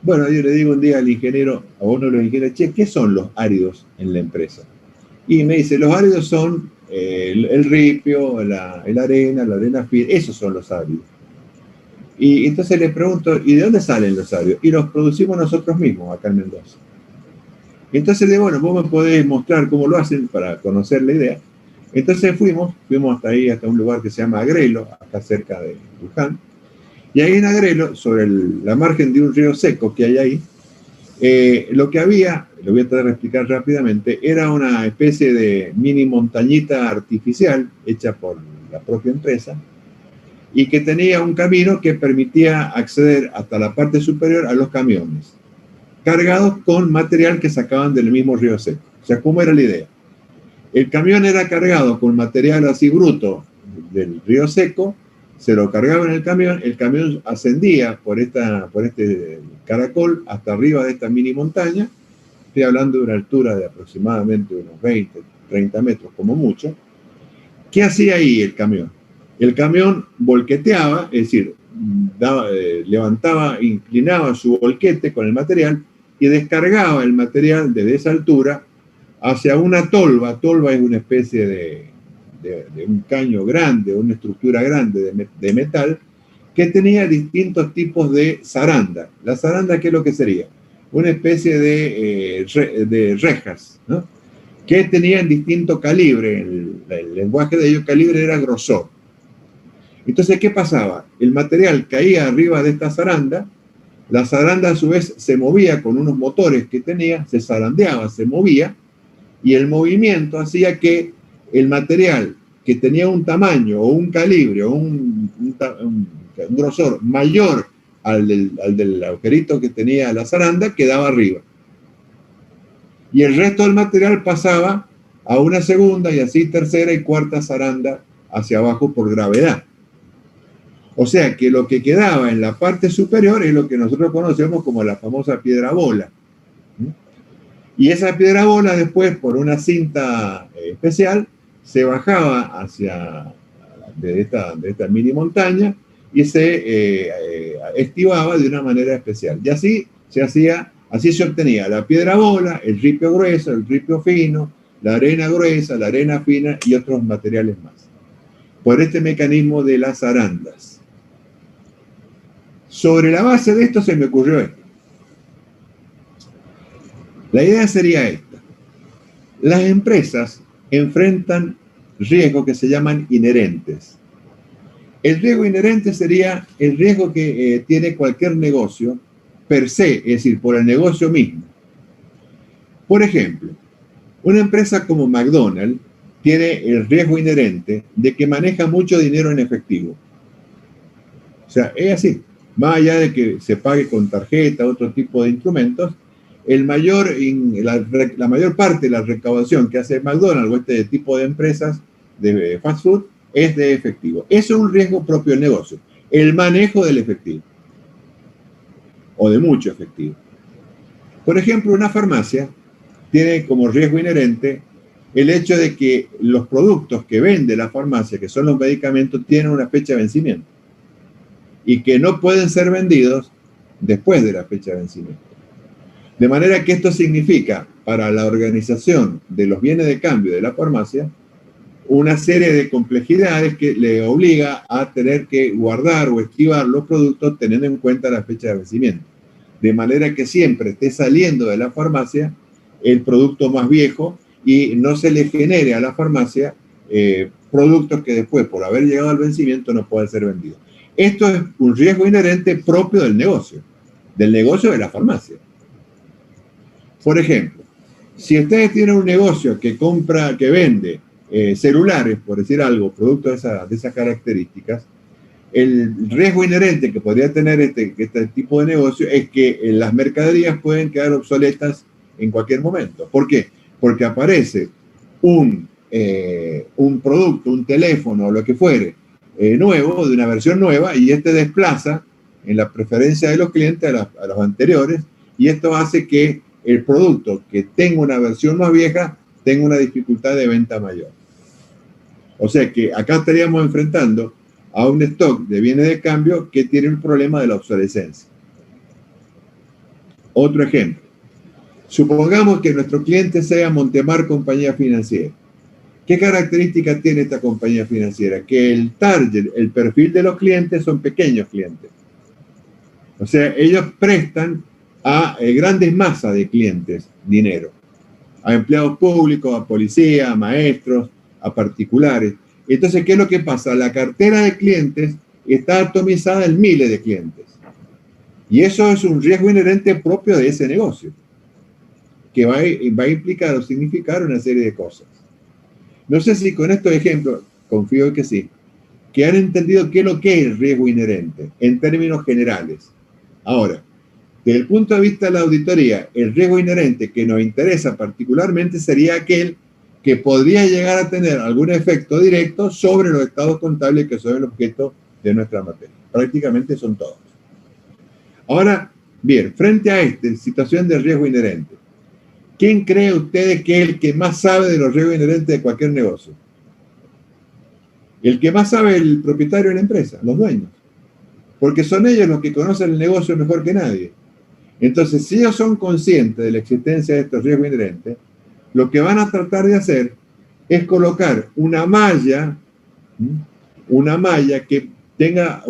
bueno, yo le digo un día al ingeniero, a uno de los ingenieros, che, ¿qué son los áridos en la empresa? Y me dice, los áridos son el ripio, la arena fina, esos son los áridos. Y entonces le pregunto, ¿y de dónde salen los áridos? Y los producimos nosotros mismos acá en Mendoza. Y entonces le digo, bueno, vos me podés mostrar cómo lo hacen para conocer la idea. Entonces fuimos hasta ahí, hasta un lugar que se llama Agrelo, acá cerca de Luján. Y ahí en Agrelo, sobre la margen de un río seco que hay ahí, lo que había, lo voy a tratar de explicar rápidamente, era una especie de mini montañita artificial hecha por la propia empresa y que tenía un camino que permitía acceder hasta la parte superior a los camiones, cargados con material que sacaban del mismo río seco. O sea, ¿cómo era la idea? El camión era cargado con material así bruto del río seco, se lo cargaba en el camión ascendía por este caracol hasta arriba de esta mini montaña, estoy hablando de una altura de aproximadamente unos 20, 30 metros como mucho. ¿Qué hacía ahí el camión? El camión volqueteaba, es decir, levantaba, inclinaba su volquete con el material y descargaba el material desde esa altura hacia una tolva. Tolva es una especie de un caño grande, una estructura grande de metal que tenía distintos tipos de zaranda. La zaranda, ¿qué es lo que sería? Una especie de rejas, ¿no? Que tenían distinto calibre. El lenguaje de ellos, calibre era grosor. Entonces, ¿qué pasaba? El material caía arriba de esta zaranda, la zaranda a su vez se movía con unos motores que tenía, se zarandeaba, se movía, y el movimiento hacía que el material que tenía un tamaño o un calibre o un grosor mayor al del agujerito que tenía la zaranda quedaba arriba. Y el resto del material pasaba a una segunda y así tercera y cuarta zaranda hacia abajo por gravedad. O sea que lo que quedaba en la parte superior es lo que nosotros conocemos como la famosa piedra bola. Y esa piedra bola después, por una cinta especial, se bajaba de esta mini montaña y se estivaba de una manera especial. Y así se obtenía la piedra bola, el ripio grueso, el ripio fino, la arena gruesa, la arena fina y otros materiales más. Por este mecanismo de las zarandas. Sobre la base de esto se me ocurrió esto. La idea sería esta. Las empresas enfrentan riesgos que se llaman inherentes. El riesgo inherente sería el riesgo que tiene cualquier negocio per se, es decir, por el negocio mismo. Por ejemplo, una empresa como McDonald's tiene el riesgo inherente de que maneja mucho dinero en efectivo. O sea, es así. Más allá de que se pague con tarjeta, otro tipo de instrumentos, la mayor parte de la recaudación que hace McDonald's o este tipo de empresas de fast food es de efectivo. Eso es un riesgo propio del negocio, el manejo del efectivo o de mucho efectivo. Por ejemplo, una farmacia tiene como riesgo inherente el hecho de que los productos que vende la farmacia, que son los medicamentos, tienen una fecha de vencimiento y que no pueden ser vendidos después de la fecha de vencimiento. De manera que esto significa para la organización de los bienes de cambio de la farmacia una serie de complejidades que le obliga a tener que guardar o esquivar los productos teniendo en cuenta la fecha de vencimiento. De manera que siempre esté saliendo de la farmacia el producto más viejo y no se le genere a la farmacia productos que después, por haber llegado al vencimiento, no pueden ser vendidos. Esto es un riesgo inherente propio del negocio de la farmacia. Por ejemplo, si ustedes tienen un negocio que vende celulares, por decir algo, productos de esas características, el riesgo inherente que podría tener este tipo de negocio es que las mercaderías pueden quedar obsoletas en cualquier momento. ¿Por qué? Porque aparece un producto, un teléfono o lo que fuere, nuevo, de una versión nueva, y desplaza en la preferencia de los clientes a los anteriores, y esto hace que el producto que tenga una versión más vieja tenga una dificultad de venta mayor. O sea que acá estaríamos enfrentando a un stock de bienes de cambio que tiene un problema de la obsolescencia. Otro ejemplo. Supongamos que nuestro cliente sea Montemar Compañía Financiera. ¿Qué características tiene esta compañía financiera? Que el target, el perfil de los clientes son pequeños clientes. O sea, ellos prestan a grandes masas de clientes dinero. A empleados públicos, a policía, a maestros, a particulares. Entonces, ¿qué es lo que pasa? La cartera de clientes está atomizada en miles de clientes. Y eso es un riesgo inherente propio de ese negocio, que va a implicar o significar una serie de cosas. No sé si con estos ejemplos, confío que sí, que han entendido qué es lo que es el riesgo inherente en términos generales. Ahora, desde el punto de vista de la auditoría, el riesgo inherente que nos interesa particularmente sería aquel que podría llegar a tener algún efecto directo sobre los estados contables que son el objeto de nuestra materia. Prácticamente son todos. Ahora, bien, frente a esta situación de riesgo inherente, ¿quién cree ustedes que es el que más sabe de los riesgos inherentes de cualquier negocio? El que más sabe es el propietario de la empresa, los dueños. Porque son ellos los que conocen el negocio mejor que nadie. Entonces, si ellos son conscientes de la existencia de estos riesgos inherentes, lo que van a tratar de hacer es colocar una malla que tenga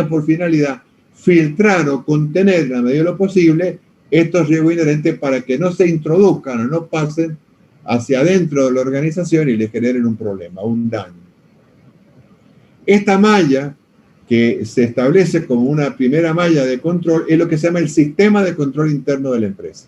por finalidad filtrar o contener en la medida de lo posible estos riesgos inherentes para que no se introduzcan o no pasen hacia adentro de la organización y le generen un problema, un daño. Esta malla que se establece como una primera malla de control es lo que se llama el sistema de control interno de la empresa.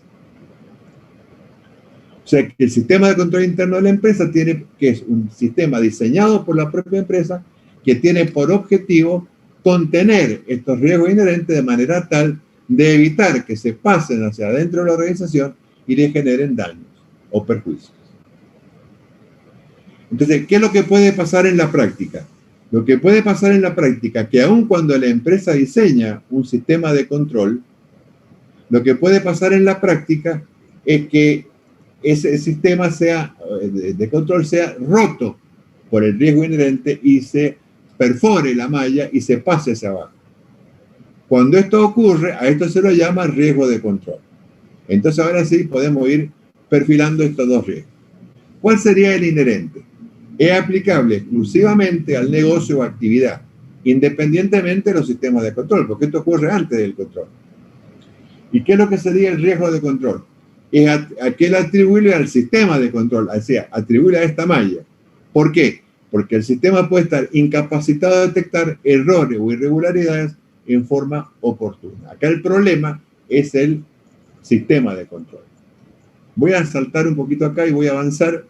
O sea, que el sistema de control interno de la empresa que es un sistema diseñado por la propia empresa que tiene por objetivo contener estos riesgos inherentes de manera tal de evitar que se pasen hacia adentro de la organización y le generen daños o perjuicios. Entonces, ¿qué es lo que puede pasar en la práctica? Lo que puede pasar en la práctica es que aun cuando la empresa diseña un sistema de control, lo que puede pasar en la práctica es que ese sistema de control sea roto por el riesgo inherente y se perfore la malla y se pase hacia abajo. Cuando esto ocurre, a esto se lo llama riesgo de control. Entonces ahora sí podemos ir perfilando estos dos riesgos. ¿Cuál sería el inherente? Es aplicable exclusivamente al negocio o actividad, independientemente de los sistemas de control, porque esto ocurre antes del control. ¿Y qué es lo que sería el riesgo de control? Es aquel atribuible al sistema de control, o sea, atribuible a esta malla. ¿Por qué? Porque el sistema puede estar incapacitado de detectar errores o irregularidades en forma oportuna. Acá el problema es el sistema de control. Voy a saltar un poquito acá y voy a avanzar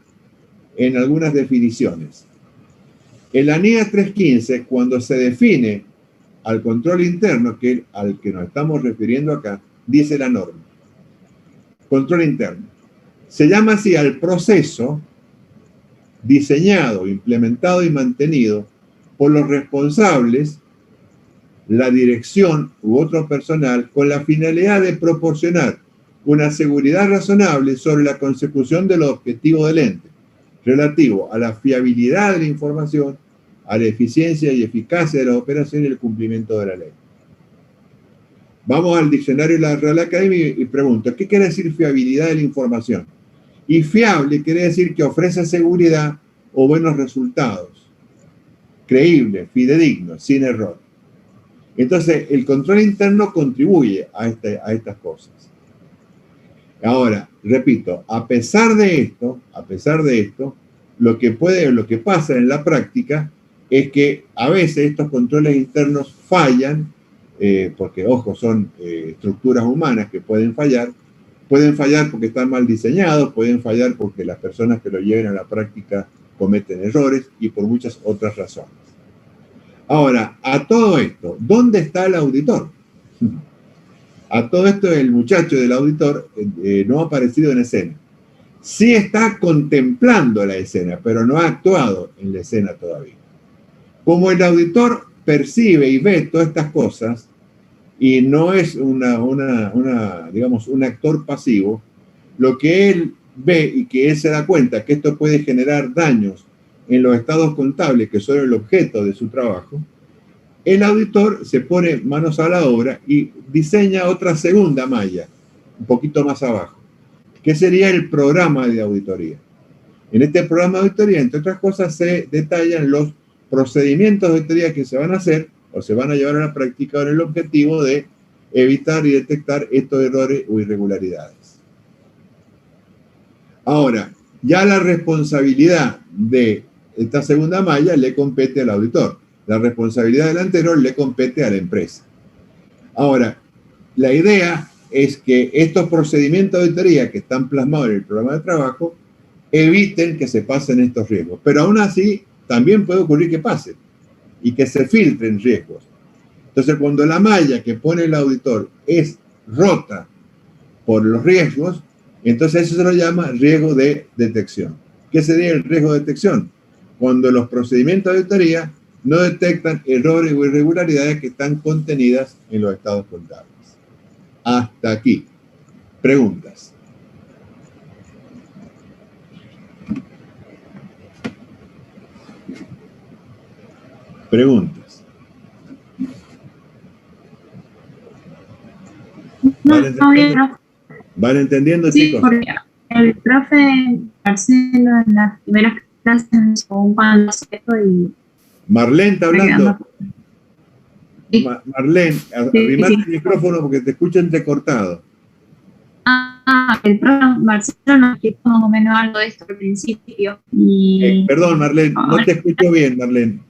en algunas definiciones. En la NIA 315, cuando se define al control interno, al que nos estamos refiriendo acá, dice la norma: control interno. Se llama así al proceso diseñado, implementado y mantenido por los responsables, la dirección u otro personal con la finalidad de proporcionar una seguridad razonable sobre la consecución de los objetivos del ente, relativo a la fiabilidad de la información, a la eficiencia y eficacia de las operaciones y el cumplimiento de la ley. Vamos al diccionario de la Real Academia y pregunto, ¿qué quiere decir fiabilidad de la información? Y fiable quiere decir que ofrece seguridad o buenos resultados, creíble, fidedigno, sin error. Entonces, el control interno contribuye a estas cosas. Ahora, repito, a pesar de esto, lo que pasa en la práctica es que a veces estos controles internos fallan, porque, ojo, son estructuras humanas que pueden fallar porque están mal diseñados, pueden fallar porque las personas que lo lleven a la práctica cometen errores y por muchas otras razones. Ahora, a todo esto, ¿dónde está el auditor? A todo esto, el muchacho del auditor no ha aparecido en escena. Sí está contemplando la escena, pero no ha actuado en la escena todavía. Como el auditor percibe y ve todas estas cosas y no es digamos, un actor pasivo, lo que él ve y que él se da cuenta que esto puede generar daños en los estados contables que son el objeto de su trabajo, el auditor se pone manos a la obra y diseña otra segunda malla, un poquito más abajo, que sería el programa de auditoría. En este programa de auditoría, entre otras cosas, se detallan los procedimientos de auditoría que se van a hacer o se van a llevar a la práctica con el objetivo de evitar y detectar estos errores o irregularidades. Ahora, ya la responsabilidad de esta segunda malla le compete al auditor. La responsabilidad del anterior le compete a la empresa. Ahora, la idea es que estos procedimientos de auditoría que están plasmados en el programa de trabajo eviten que se pasen estos riesgos. Pero aún así, también puede ocurrir que pase y que se filtren riesgos. Entonces, cuando la malla que pone el auditor es rota por los riesgos, entonces eso se lo llama riesgo de detección. ¿Qué sería el riesgo de detección? Cuando los procedimientos de auditoría no detectan errores o irregularidades que están contenidas en los estados contables. Hasta aquí. Preguntas. Preguntas. ¿Van entendiendo, sí, chicos? Porque el profe Marcelo en las primeras clases hizo un concepto y... Marlene está hablando. Marlene, arrimate el micrófono porque te escucho entrecortado. El profe Marcelo nos explicó más o menos algo de esto al principio. Y... perdón, Marlene, no te escucho bien, Marlene.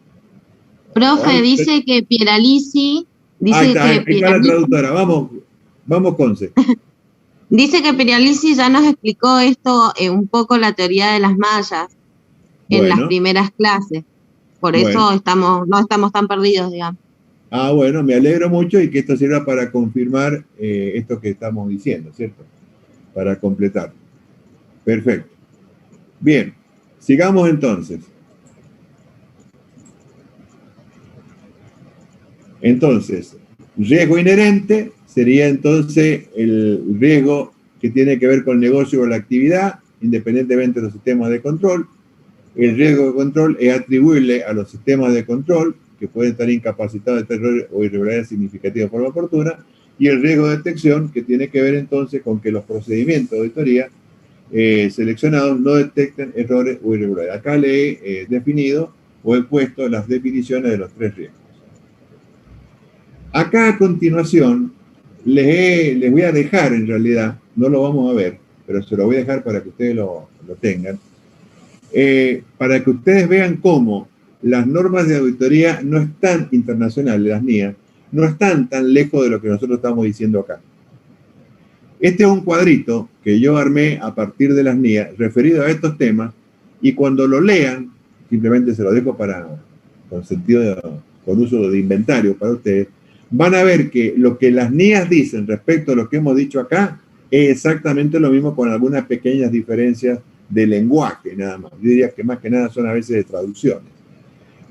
Profe, dice que Pieralisi... Ahí está la traductora. Vamos, Conce. Dice que Pieralisi ya nos explicó esto, un poco la teoría de las mallas en las primeras clases. Por eso no estamos tan perdidos, digamos. Bueno, me alegro mucho y que esto sirva para confirmar esto que estamos diciendo, ¿cierto? Para completar. Perfecto. Bien, sigamos entonces. Entonces, riesgo inherente sería entonces el riesgo que tiene que ver con el negocio o la actividad, independientemente de los sistemas de control. El riesgo de control es atribuible a los sistemas de control, que pueden estar incapacitados de errores o irregularidades significativas de forma oportuna, y el riesgo de detección, que tiene que ver entonces con que los procedimientos de auditoría seleccionados no detecten errores o irregularidades. Acá le he definido o he puesto las definiciones de los tres riesgos. Acá a continuación les voy a dejar, en realidad, no lo vamos a ver, pero se lo voy a dejar para que ustedes lo tengan, para que ustedes vean cómo las normas de auditoría no están internacionales, las NIA, no están tan lejos de lo que nosotros estamos diciendo acá. Este es un cuadrito que yo armé a partir de las NIA referido a estos temas, y cuando lo lean, simplemente se lo dejo con uso de inventario para ustedes, van a ver que lo que las NIAs dicen respecto a lo que hemos dicho acá Es exactamente lo mismo con algunas pequeñas diferencias de lenguaje, nada más. Yo diría que más que nada son a veces de traducciones.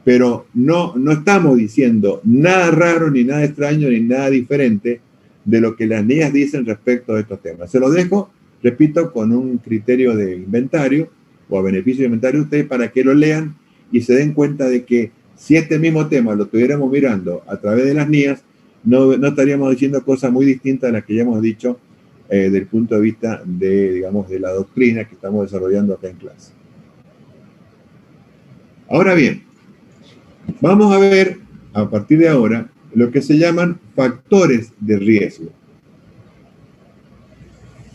Pero no estamos diciendo nada raro, ni nada extraño, ni nada diferente de lo que las niñas dicen respecto de estos temas. Se lo dejo, repito, con un criterio de inventario o a beneficio de inventario de ustedes para que lo lean y se den cuenta de que si este mismo tema lo estuviéramos mirando a través de las niñas, no estaríamos diciendo cosas muy distintas a las que ya hemos dicho desde el punto de vista de, digamos, de la doctrina que estamos desarrollando acá en clase. Ahora bien, vamos a ver a partir de ahora lo que se llaman factores de riesgo.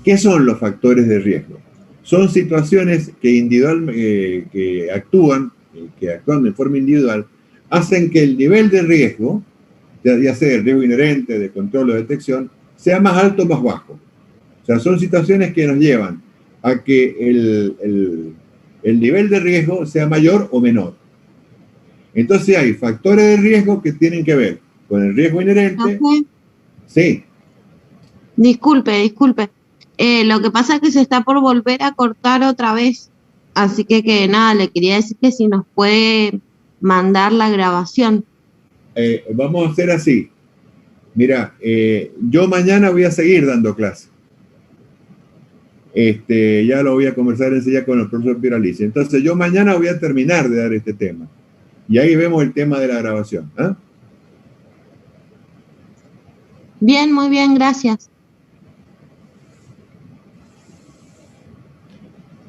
¿Qué son los factores de riesgo? Son situaciones que actúan de forma individual, hacen que el nivel de riesgo, ya sea el riesgo inherente, de control o detección, sea más alto o más bajo. O sea, son situaciones que nos llevan a que el nivel de riesgo sea mayor o menor. Entonces hay factores de riesgo que tienen que ver con el riesgo inherente. Okay. Sí. Disculpe. Lo que pasa es que se está por volver a cortar otra vez. Así que nada, le quería decir que si nos puede mandar la grabación. Vamos a hacer así. Mira, yo mañana voy a seguir dando clase. Ya lo voy a conversar enseguida con el profesor Piralici. Entonces yo mañana voy a terminar de dar este tema. Y ahí vemos el tema de la grabación. ¿Eh? Bien, muy bien, gracias.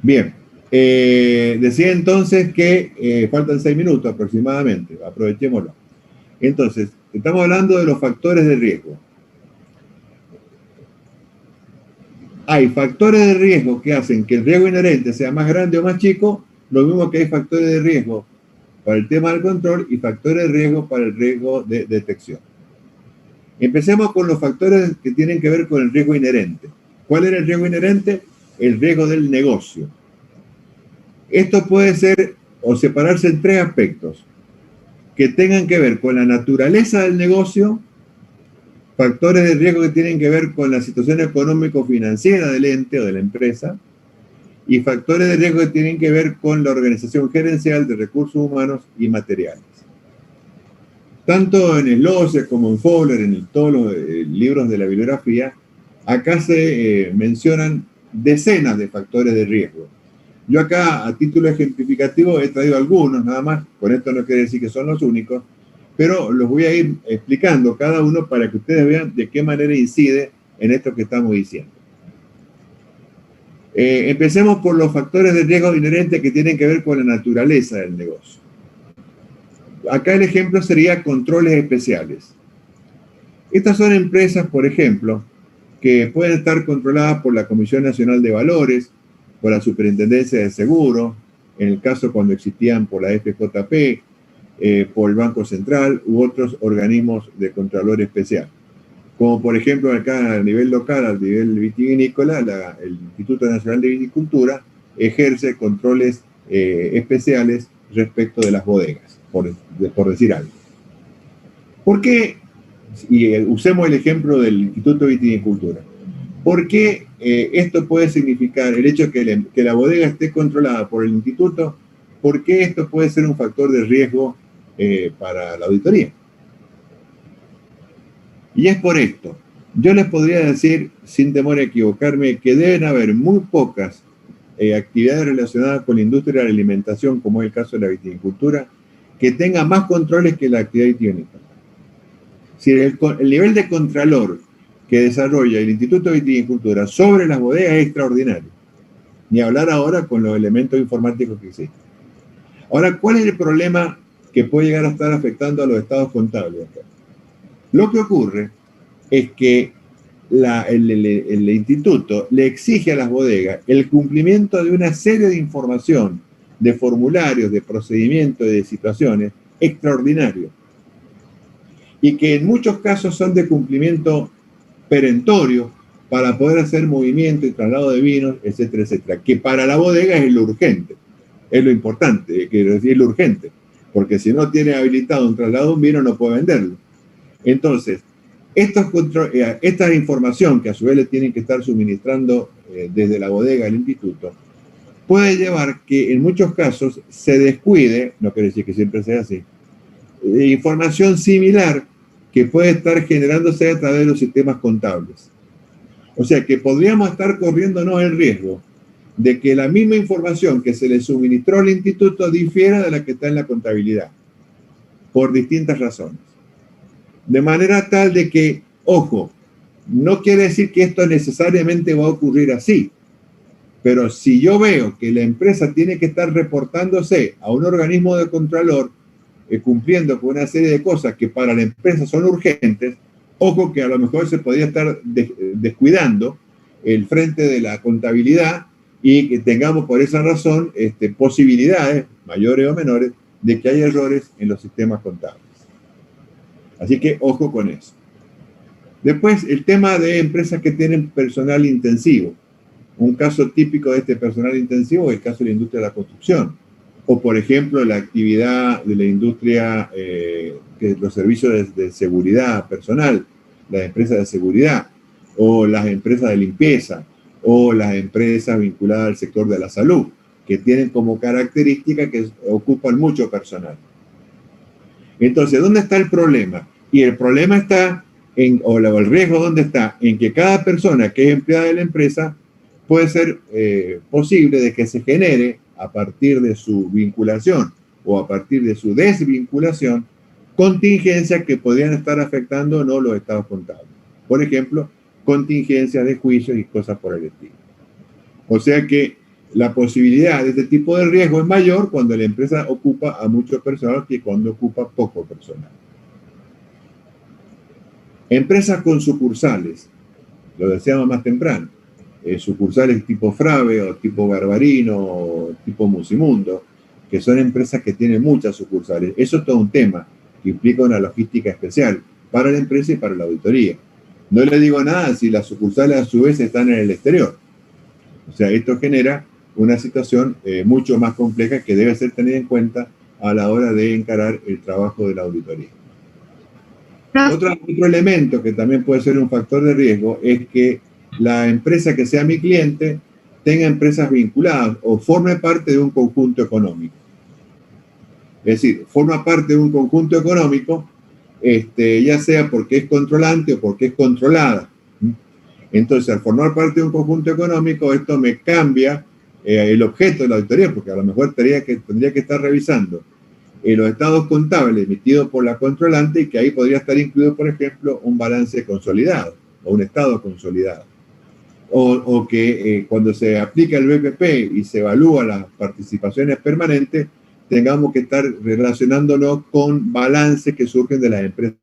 Bien. Decía entonces que faltan 6 minutos aproximadamente. Aprovechémoslo. Entonces, estamos hablando de los factores de riesgo. Hay factores de riesgo que hacen que el riesgo inherente sea más grande o más chico, lo mismo que hay factores de riesgo para el tema del control y factores de riesgo para el riesgo de detección. Empecemos con los factores que tienen que ver con el riesgo inherente. ¿Cuál era el riesgo inherente? El riesgo del negocio. Esto puede ser o separarse en 3 aspectos que tengan que ver con la naturaleza del negocio, factores de riesgo que tienen que ver con la situación económico-financiera del ente o de la empresa, y factores de riesgo que tienen que ver con la organización gerencial de recursos humanos y materiales. Tanto en el LOCE como en Fowler, en todos los libros de la bibliografía, acá se mencionan decenas de factores de riesgo. Yo acá, a título ejemplificativo, he traído algunos nada más, con esto no quiere decir que son los únicos, pero los voy a ir explicando cada uno para que ustedes vean de qué manera incide en esto que estamos diciendo. Empecemos por los factores de riesgo inherentes que tienen que ver con la naturaleza del negocio. Acá el ejemplo sería controles especiales. Estas son empresas, por ejemplo, que pueden estar controladas por la Comisión Nacional de Valores, por la Superintendencia de Seguros, en el caso cuando existían por la FJP, por el Banco Central u otros organismos de Contralor Especial. Como por ejemplo acá a nivel local, a nivel vitivinícola, el Instituto Nacional de Viticultura ejerce controles especiales respecto de las bodegas, por decir algo. ¿Por qué? Y usemos el ejemplo del Instituto de Viticultura. ¿Por qué esto puede significar, el hecho de que la bodega esté controlada por el instituto, por qué esto puede ser un factor de riesgo para la auditoría? Y es por esto. Yo les podría decir, sin temor a equivocarme, que deben haber muy pocas actividades relacionadas con la industria de la alimentación, como es el caso de la viticultura, que tenga más controles que la actividad vitivinícola. Si el nivel de contralor que desarrolla el Instituto de Viticultura sobre las bodegas es extraordinario. Ni hablar ahora con los elementos informáticos que existen. Ahora, ¿cuál es el problema que puede llegar a estar afectando a los estados contables? Lo que ocurre es que el instituto le exige a las bodegas el cumplimiento de una serie de información, de formularios, de procedimientos, de situaciones extraordinarios. Y que en muchos casos son de cumplimiento perentorio para poder hacer movimiento y traslado de vinos, etcétera, etcétera. Que para la bodega es lo urgente, es lo importante, quiero decir, es lo urgente. Porque si no tiene habilitado un traslado de un vino, no puede venderlo. Entonces, Esta información que a su vez le tienen que estar suministrando desde la bodega del instituto, puede llevar que en muchos casos se descuide, no quiere decir que siempre sea así, información similar que puede estar generándose a través de los sistemas contables. O sea que podríamos estar corriéndonos el riesgo de que la misma información que se le suministró al instituto difiera de la que está en la contabilidad, por distintas razones. De manera tal de que, ojo, no quiere decir que esto necesariamente va a ocurrir así, pero si yo veo que la empresa tiene que estar reportándose a un organismo de contralor, cumpliendo con una serie de cosas que para la empresa son urgentes, ojo que a lo mejor se podría estar descuidando el frente de la contabilidad y que tengamos por esa razón posibilidades, mayores o menores, de que haya errores en los sistemas contables. Así que ojo con eso. Después, el tema de empresas que tienen personal intensivo. Un caso típico de este personal intensivo es el caso de la industria de la construcción. O, por ejemplo, la actividad de la industria, los servicios de seguridad personal, las empresas de seguridad, o las empresas de limpieza, o las empresas vinculadas al sector de la salud, que tienen como característica que ocupan mucho personal. Entonces, ¿dónde está el problema? Y el problema está, o el riesgo, ¿dónde está? En que cada persona que es empleada de la empresa puede ser posible de que se genere, a partir de su vinculación o a partir de su desvinculación, contingencias que podrían estar afectando o no los estados contables. Por ejemplo, contingencias de juicios y cosas por el estilo. O sea que la posibilidad de este tipo de riesgo es mayor cuando la empresa ocupa a mucho personal que cuando ocupa poco personal. Empresas con sucursales, lo decíamos más temprano, sucursales tipo Frave o tipo Garbarino o tipo Musimundo, que son empresas que tienen muchas sucursales. Eso es todo un tema que implica una logística especial para la empresa y para la auditoría. No le digo nada si las sucursales a su vez están en el exterior. O sea, esto genera una situación mucho más compleja que debe ser tenida en cuenta a la hora de encarar el trabajo de la auditoría. Otro elemento que también puede ser un factor de riesgo es que la empresa que sea mi cliente tenga empresas vinculadas o forme parte de un conjunto económico. Es decir, forma parte de un conjunto económico, ya sea porque es controlante o porque es controlada. Entonces, al formar parte de un conjunto económico, esto me cambia el objeto de la auditoría, porque a lo mejor tendría que estar revisando los estados contables emitidos por la controlante y que ahí podría estar incluido, por ejemplo, un balance consolidado o un estado consolidado. O que cuando se aplica el BPP y se evalúa las participaciones permanentes, tengamos que estar relacionándonos con balances que surgen de las empresas